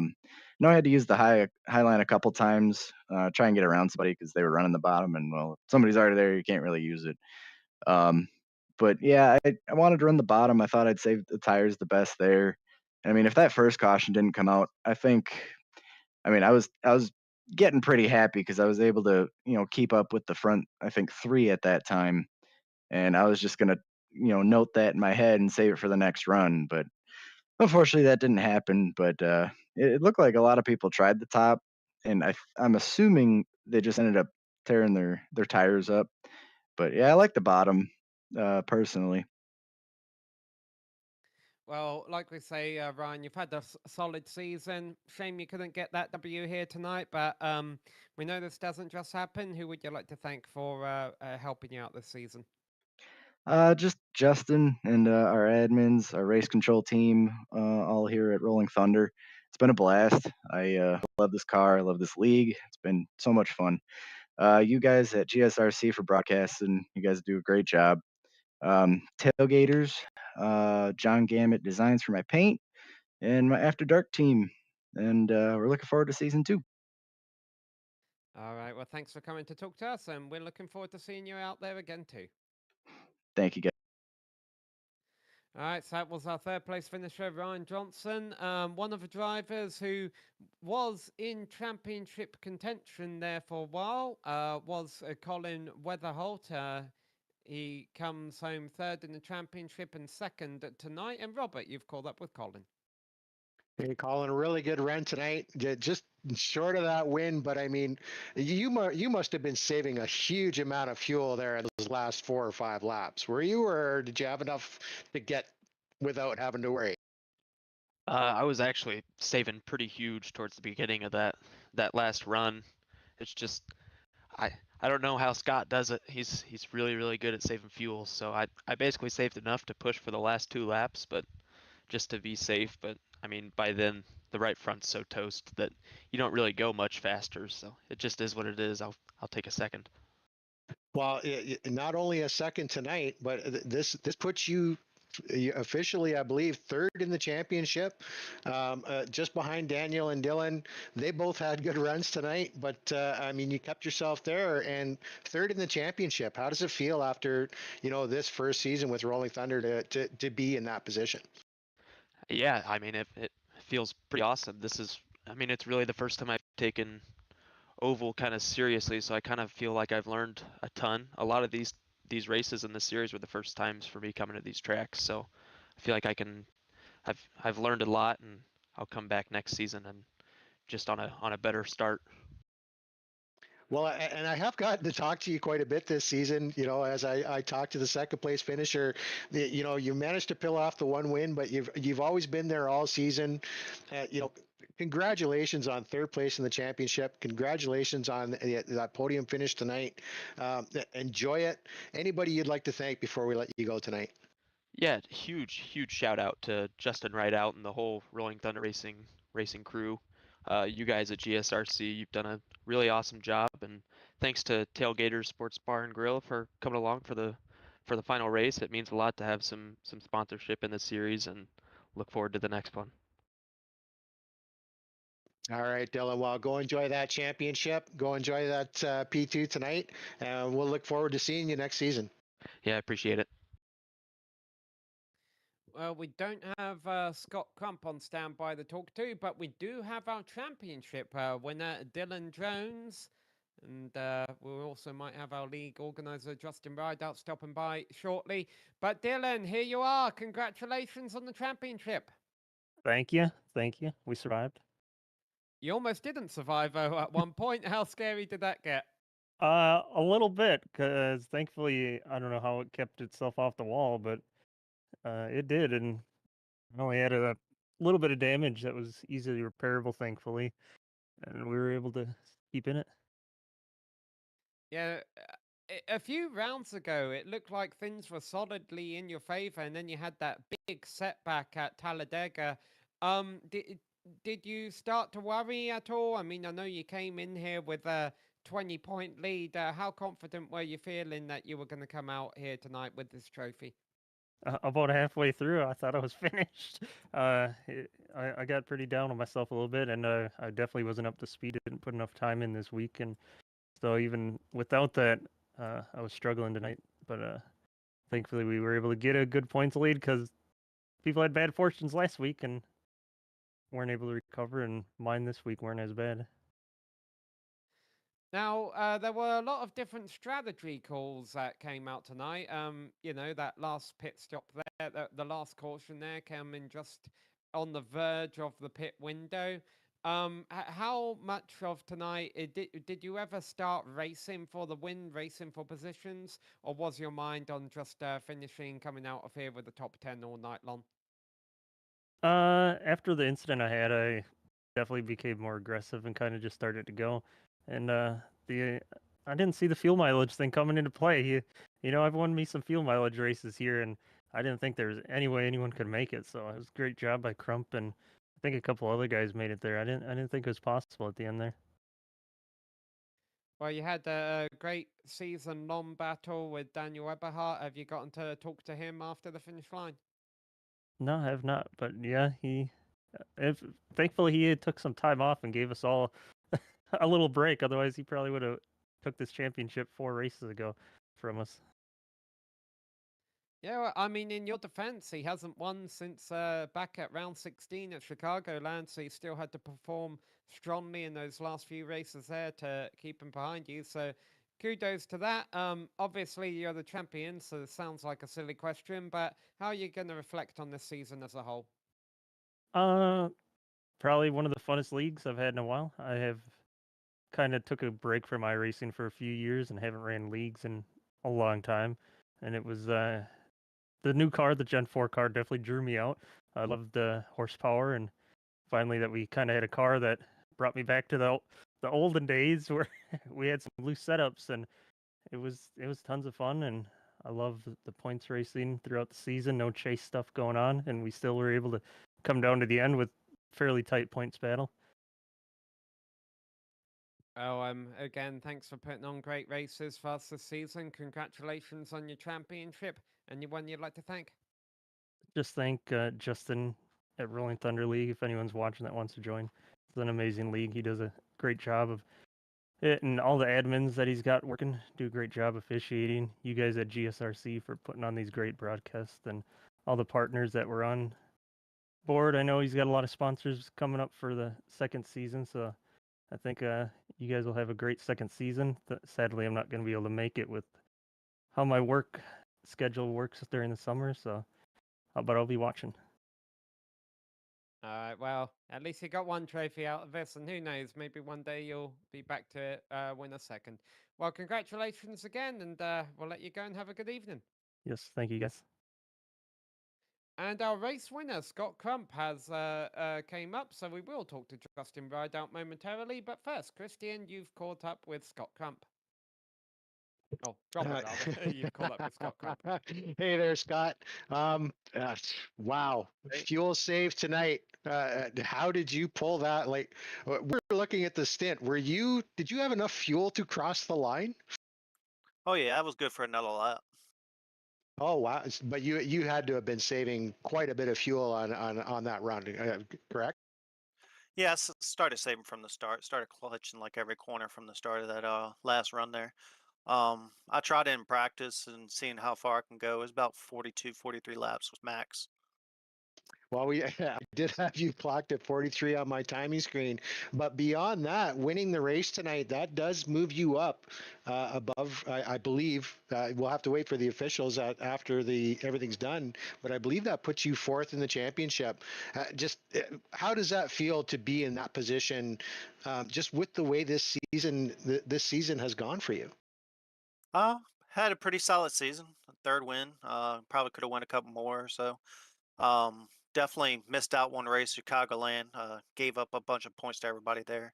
had to use the high line a couple times, try and get around somebody because they were running the bottom, and well, if somebody's already there, you can't really use it. Um, but yeah, I wanted to run the bottom. I thought I'd save the tires the best there. I mean, if that first caution didn't come out, I mean, I was getting pretty happy because I was able to, keep up with the front, I think 3 at that time, and I was just gonna, note that in my head and save it for the next run, but unfortunately, that didn't happen, but, it looked like a lot of people tried the top, and I'm assuming they just ended up tearing their tires up, But yeah, I like the bottom personally. Well, like we say, Ryan, you've had a solid season. Shame you couldn't get that W here tonight, but we know this doesn't just happen. Who would you like to thank for helping you out this season? Just Justin and our admins, our race control team, all here at Rolling Thunder. It's been a blast. I love this car. I love this league. It's been so much fun. You guys at GSRC for broadcasting, you guys do a great job. Tailgaters, John Gammett designs for my paint, and my After Dark team. And we're looking forward to season 2. All right. Well, thanks for coming to talk to us, and we're looking forward to seeing you out there again too. Thank you, guys. All right, so that was our third place finisher, Ryan Johnson, one of the drivers who was in championship contention there for a while, was Colin Weatherholt. He comes home third in the championship and second tonight. And Robert, you've called up with Colin. Hey, Colin, a really good run tonight. Just short of that win, but I mean, you must have been saving a huge amount of fuel there in those last 4 or 5 laps. Were you, or did you have enough to get without having to worry? I was actually saving pretty huge towards the beginning of that last run. It's just I I don't know how Scott does it. He's really good at saving fuel. So I basically saved enough to push for the last 2 laps, but just to be safe. But I mean, by then the right front's so toast that you don't really go much faster. So it just is what it is. I'll take a second. Well, not only a second tonight, but this puts you officially, I believe, third in the championship, just behind Daniel and Dylan. They both had good runs tonight, but I mean, you kept yourself there and third in the championship. How does it feel after this first season with Rolling Thunder to be in that position? Yeah, I mean it feels pretty awesome. I mean, it's really the first time I've taken oval kind of seriously, so I kind of feel like I've learned a ton. A lot of these races in the series were the first times for me coming to these tracks, so I feel like I've learned a lot, and I'll come back next season and just on a better start. Well, and I have gotten to talk to you quite a bit this season. As I talked to the second place finisher, you managed to pull off the one win, but you've always been there all season. Congratulations on third place in the championship. Congratulations on that podium finish tonight. Enjoy it. Anybody you'd like to thank before we let you go tonight? Yeah, huge shout out to Justin Rideout and the whole Rolling Thunder racing crew. You guys at GSRC, you've done a really awesome job, and thanks to Tailgaters Sports Bar and Grill for coming along for the final race. It means a lot to have some sponsorship in the series, and look forward to the next one. All right, Dylan. Well, go enjoy that championship. Go enjoy that P2 tonight, and we'll look forward to seeing you next season. Yeah, I appreciate it. Well, we don't have Scott Crump on standby to talk to, but we do have our championship winner, Dylan Jones. And we also might have our league organizer, Justin Rideout, stopping by shortly. But Dylan, here you are. Congratulations on the championship. Thank you. Thank you. We survived. You almost didn't survive, though, at one point. How scary did that get? A little bit, because thankfully, I don't know how it kept itself off the wall, but it did, and I only had a little bit of damage that was easily repairable, thankfully, and we were able to keep in it. Yeah, a few rounds ago, it looked like things were solidly in your favor, and then you had that big setback at Talladega. Did you start to worry at all? I mean, I know you came in here with a 20-point lead. How confident were you feeling that you were going to come out here tonight with this trophy? About halfway through, I thought I was finished. I got pretty down on myself a little bit, and I definitely wasn't up to speed. Didn't put enough time in this week, and so even without that, I was struggling tonight. But thankfully, we were able to get a good points lead because people had bad fortunes last week and weren't able to recover, and mine this week weren't as bad. Now, there were a lot of different strategy calls that came out tonight. That last pit stop there, the last caution there came in just on the verge of the pit window. How much of tonight did you ever start racing for the win, racing for positions, or was your mind on just finishing, coming out of here with the top 10 all night long? After the incident I had, I definitely became more aggressive and kind of just started to go. And the I didn't see the fuel mileage thing coming into play. I've won me some fuel mileage races here, and I didn't think there was any way anyone could make it. So it was a great job by Crump, and I think a couple other guys made it there. I didn't think it was possible at the end there. Well, you had a great season-long battle with Daniel Eberhardt. Have you gotten to talk to him after the finish line? No, I have not. But yeah, if thankfully he had took some time off and gave us all a little break. Otherwise, he probably would have took this championship 4 races ago from us. Yeah, well, I mean, in your defense, he hasn't won since back at round 16 at Chicagoland, so he still had to perform strongly in those last few races there to keep him behind you. So kudos to that. Obviously, you're the champion, so it sounds like a silly question, but how are you going to reflect on this season as a whole? Uh, Probably one of the funnest leagues I've had in a while. I have kind of took a break from iRacing for a few years and haven't ran leagues in a long time, and it was the new car, the Gen 4 car, definitely drew me out. I loved the horsepower, and finally that we kind of had a car that brought me back to the olden days where we had some loose setups, and it was tons of fun. And I love the points racing throughout the season. No chase stuff going on, and we still were able to come down to the end with fairly tight points battle. Oh, again, thanks for putting on great races for us this season. Congratulations on your championship. Anyone you'd like to thank? Just thank Justin at Rolling Thunder League if anyone's watching that wants to join. It's an amazing league. He does a great job of it, and all the admins that he's got working do a great job officiating. You guys at GSRC for putting on these great broadcasts, and all the partners that were on board. I know he's got a lot of sponsors coming up for the second season, so I think you guys will have a great second season. Sadly, I'm not going to be able to make it with how my work schedule works during the summer, so but I'll be watching. All right, well, at least you got one trophy out of this, and who knows, maybe one day you'll be back to win a second. Well, congratulations again, and we'll let you go and have a good evening. Yes, thank you guys. And our race winner, Scott Crump, has came up, so we will talk to Justin Rideout momentarily. But first, Christian, you've caught up with Scott Crump. Oh, Robert, rather. You've caught up with Scott Crump. Hey there, Scott. Wow, fuel save tonight. How did you pull that? Like, we're looking at the stint. Did you have enough fuel to cross the line? Oh yeah, I was good for another lap. Oh wow! But you had to have been saving quite a bit of fuel on that run, correct? Yeah, I started saving from the start. Started clutching like every corner from the start of that last run there. I tried it in practice and seeing how far I can go. It was about 42, 43 laps was max. Well, I did have you clocked at 43 on my timing screen, but beyond that, winning the race tonight, that does move you up above. I believe we'll have to wait for the officials after everything's done, but I believe that puts you fourth in the championship. How does that feel to be in that position, just with the way this season has gone for you? Had a pretty solid season. A third win. Probably could have won a couple more or so. Definitely missed out one race, Chicagoland. Gave up a bunch of points to everybody there.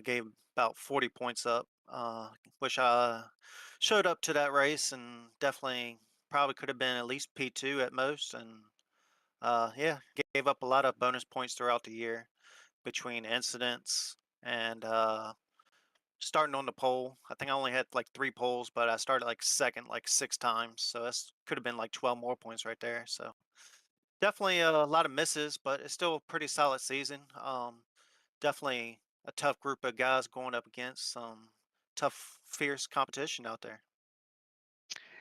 Gave about 40 points up. Wish I showed up to that race and definitely probably could have been at least P2 at most. And yeah, gave up a lot of bonus points throughout the year between incidents and starting on the pole. I think I only had like 3 poles, but I started like second like 6 times. So that's could have been like 12 more points right there. So definitely a lot of misses, but it's still a pretty solid season. Definitely a tough group of guys going up against some tough, fierce competition out there.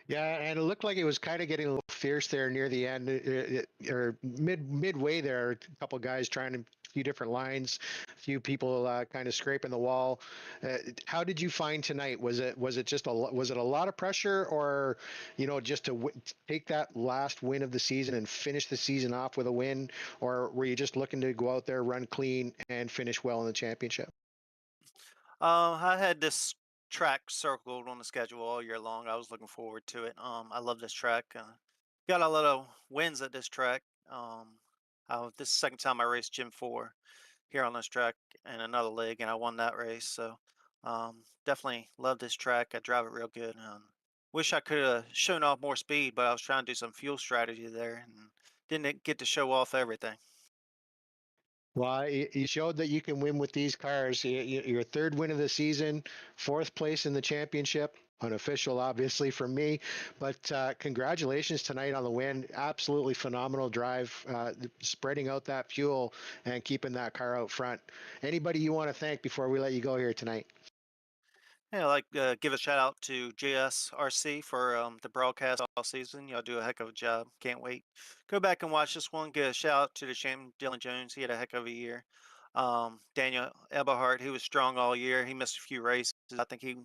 Yeah, and it looked like it was kind of getting a little fierce there near the end, or midway there. A couple guys trying to few different lines, a few people kind of scraping the wall. How did you find tonight? Was it just was it a lot of pressure, or just to take that last win of the season and finish the season off with a win, or were you just looking to go out there, run clean, and finish well in the championship? I had this track circled on the schedule all year long. I was looking forward to it. I love this track. Got a lot of wins at this track. This is the second time I raced Gym 4 here on this track in another league, and I won that race. So definitely love this track. I drive it real good. Wish I could have shown off more speed, but I was trying to do some fuel strategy there and didn't get to show off everything. Well, you showed that you can win with these cars. Your third win of the season, fourth place in the championship. Unofficial, obviously, from me. But congratulations tonight on the win. Absolutely phenomenal drive, spreading out that fuel and keeping that car out front. Anybody you want to thank before we let you go here tonight? Yeah, I'd like give a shout out to GSRC for the broadcast all season. Y'all do a heck of a job. Can't wait. Go back and watch this one. Give a shout out to the champion Dylan Jones. He had a heck of a year. Daniel Eberhardt, he was strong all year. He missed a few races. I think he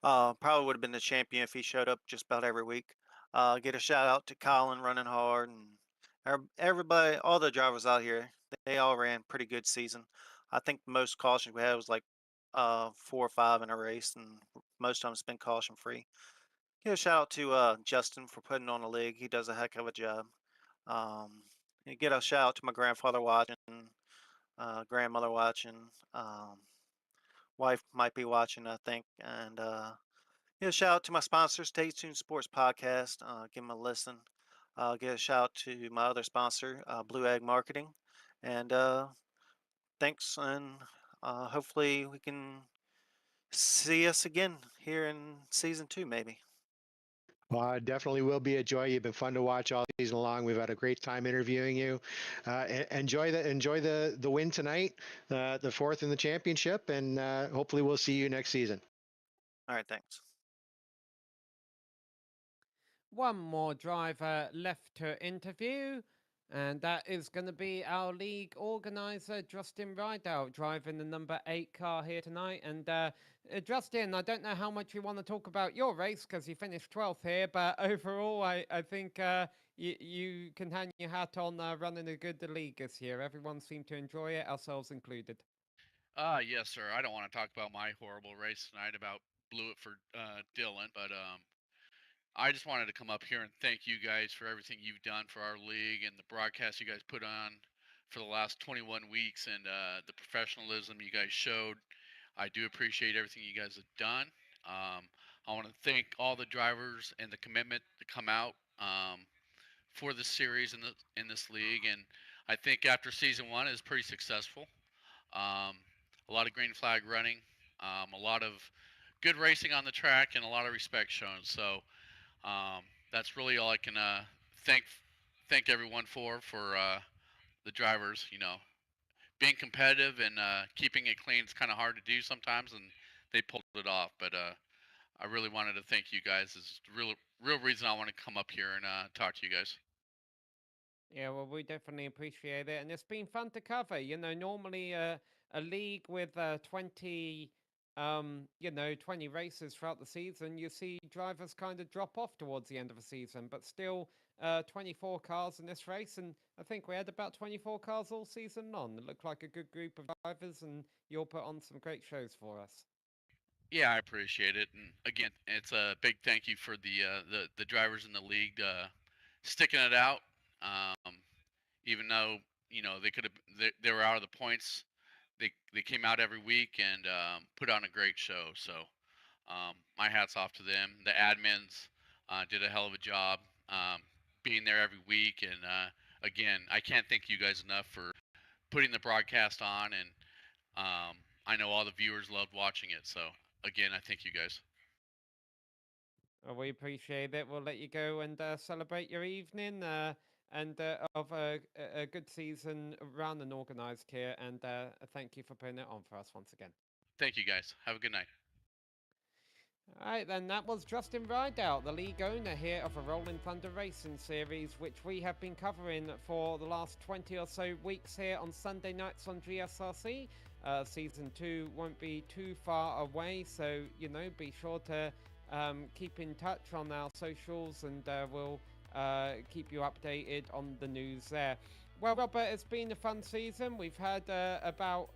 probably would have been the champion if he showed up just about every week. Get a shout out to Colin running hard and everybody, all the drivers out here. They all ran pretty good season. I think the most cautions we had was like 4 or 5 in a race, and most of them's been caution free. Give a shout out to Justin for putting on the league. He does a heck of a job. Um, and get a shout out to my grandfather watching, grandmother watching, wife might be watching, I think, and give a shout out to my sponsor, Stay Tuned Sports Podcast. Give them a listen. Give a shout out to my other sponsor, Blue Egg Marketing, and thanks. And hopefully we can see us again here in season 2, maybe. Well, it definitely will be a joy. You've been fun to watch all season long. We've had a great time interviewing you. Enjoy the win tonight, the fourth in the championship, and hopefully we'll see you next season. All right, thanks. One more driver left to interview, and that is going to be our league organizer, Justin Rideout, driving the number 8 car here tonight. And Justin, I don't know how much you want to talk about your race because you finished 12th here, but overall, I think you can hang your hat on running a good league this year. Everyone seemed to enjoy it, ourselves included. Yes, sir. I don't want to talk about my horrible race tonight about blew it for Dylan, but I just wanted to come up here and thank you guys for everything you've done for our league and the broadcast you guys put on for the last 21 weeks and the professionalism you guys showed. I do appreciate everything you guys have done. I want to thank all the drivers and the commitment to come out for this series in this league. And I think after season one is pretty successful. Um, a lot of green flag running, a lot of good racing on the track, and a lot of respect shown. So that's really all I can thank everyone for the drivers. Being competitive and keeping it clean is kind of hard to do sometimes, and they pulled it off. But I really wanted to thank you guys. This is the real reason I want to come up here and talk to you guys. Yeah, well, we definitely appreciate it, and it's been fun to cover. Normally a league with 20, 20 races throughout the season, you see drivers kind of drop off towards the end of the season, but still 24 cars in this race, and I think we had about 24 cars all season long. It looked like a good group of drivers, and you'll put on some great shows for us. Yeah, I appreciate it, and again, it's a big thank you for the drivers in the league sticking it out. Um, Even though they could have they were out of the points, they came out every week and put on a great show. So my hats off to them. The admins did a hell of a job being there every week, and again, I can't thank you guys enough for putting the broadcast on, and I know all the viewers loved watching it. So again, I thank you guys. Well, we appreciate it. We'll let you go and celebrate your evening and of a good season round and organised here. And thank you for putting it on for us once again. Thank you guys. Have a good night. Alright then, that was Justin Rideout, the league owner here of a Rolling Thunder Racing series, which we have been covering for the last 20 or so weeks here on Sunday nights on GSRC. Season 2 won't be too far away, so, you know, be sure to keep in touch on our socials, and we'll keep you updated on the news there. Well, Robert, it's been a fun season. We've had about...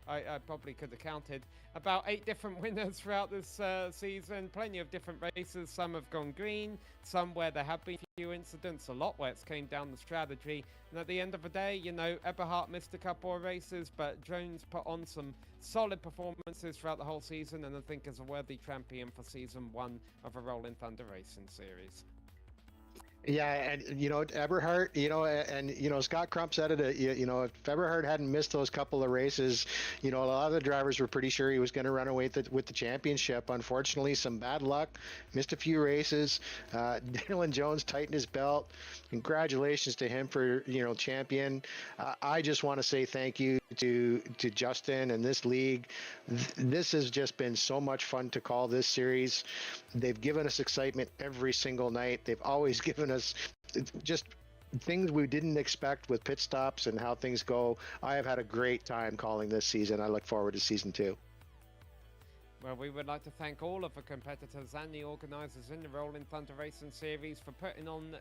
I probably could have counted about 8 different winners throughout this season. Plenty of different races. Some have gone green, some where there have been few incidents, a lot where it's came down the strategy. And at the end of the day, you know, Eberhardt missed a couple of races, but Jones put on some solid performances throughout the whole season, and I think is a worthy champion for season 1 of a Rolling Thunder Racing series. Yeah, and you know, Eberhardt, you know, and you know, Scott Crump said it. You know, if Eberhardt hadn't missed those couple of races, you know, a lot of the drivers were pretty sure he was going to run away with the championship. Unfortunately, some bad luck, missed a few races. Dylan Jones tightened his belt. Congratulations to him for, you know, champion. I just want to say thank you to Justin and this league. This has just been so much fun to call this series. They've given us excitement every single night. They've always given us just things we didn't expect with pit stops and how things go. I have had a great time calling this season. I look forward to season 2. Well, we would like to thank all of the competitors and the organisers in the Rolling Thunder Racing series for putting on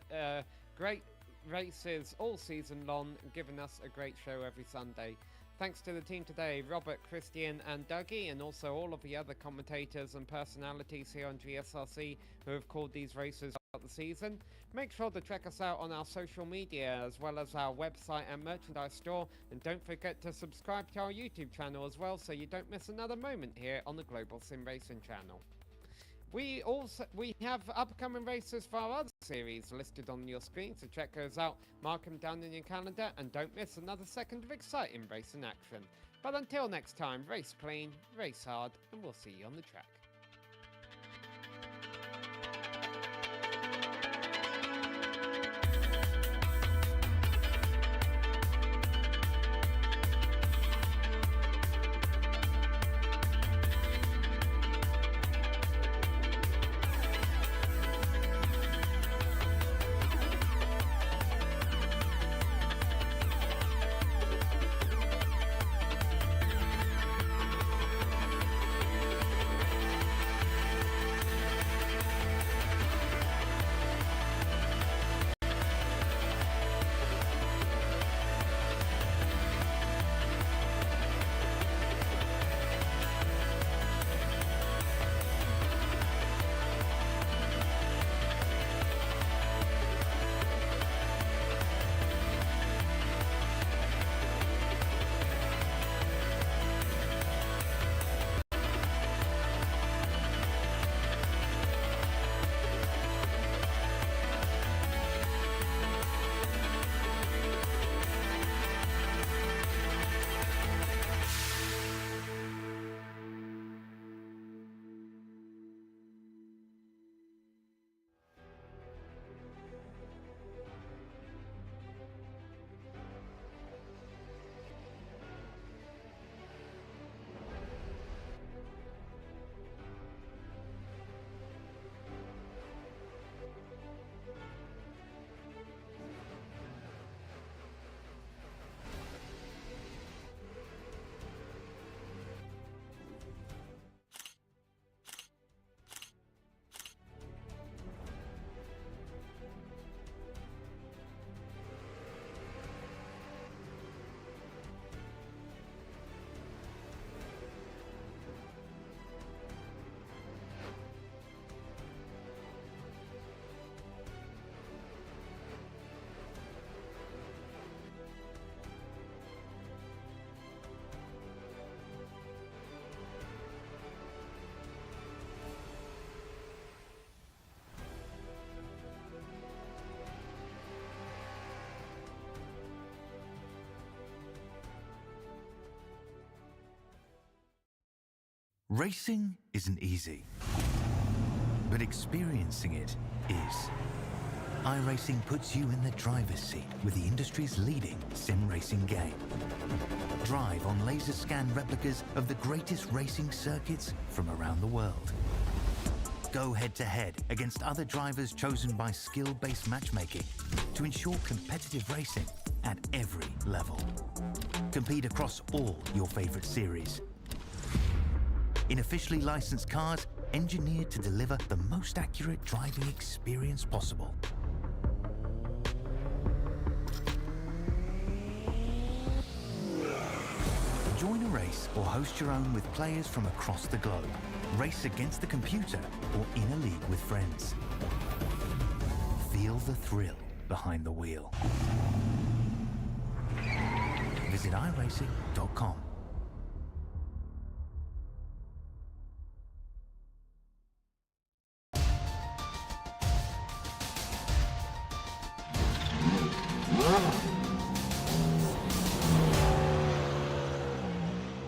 great races all season long and giving us a great show every Sunday. Thanks to the team today, Robert, Christian and Dougie, and also all of the other commentators and personalities here on GSRC who have called these races throughout the season. Make sure to check us out on our social media as well as our website and merchandise store, and don't forget to subscribe to our YouTube channel as well so you don't miss another moment here on the Global SimRacing Channel. We have upcoming races for our other series listed on your screen, so check those out, mark them down in your calendar, and don't miss another second of exciting racing action. But until next time, race clean, race hard, and we'll see you on the track. Racing isn't easy, but experiencing it is. iRacing puts you in the driver's seat with the industry's leading sim racing game. Drive on laser scan replicas of the greatest racing circuits from around the world. Go head-to-head against other drivers chosen by skill-based matchmaking to ensure competitive racing at every level. Compete across all your favorite series. In officially licensed cars, engineered to deliver the most accurate driving experience possible. Join a race or host your own with players from across the globe. Race against the computer or in a league with friends. Feel the thrill behind the wheel. Visit iRacing.com.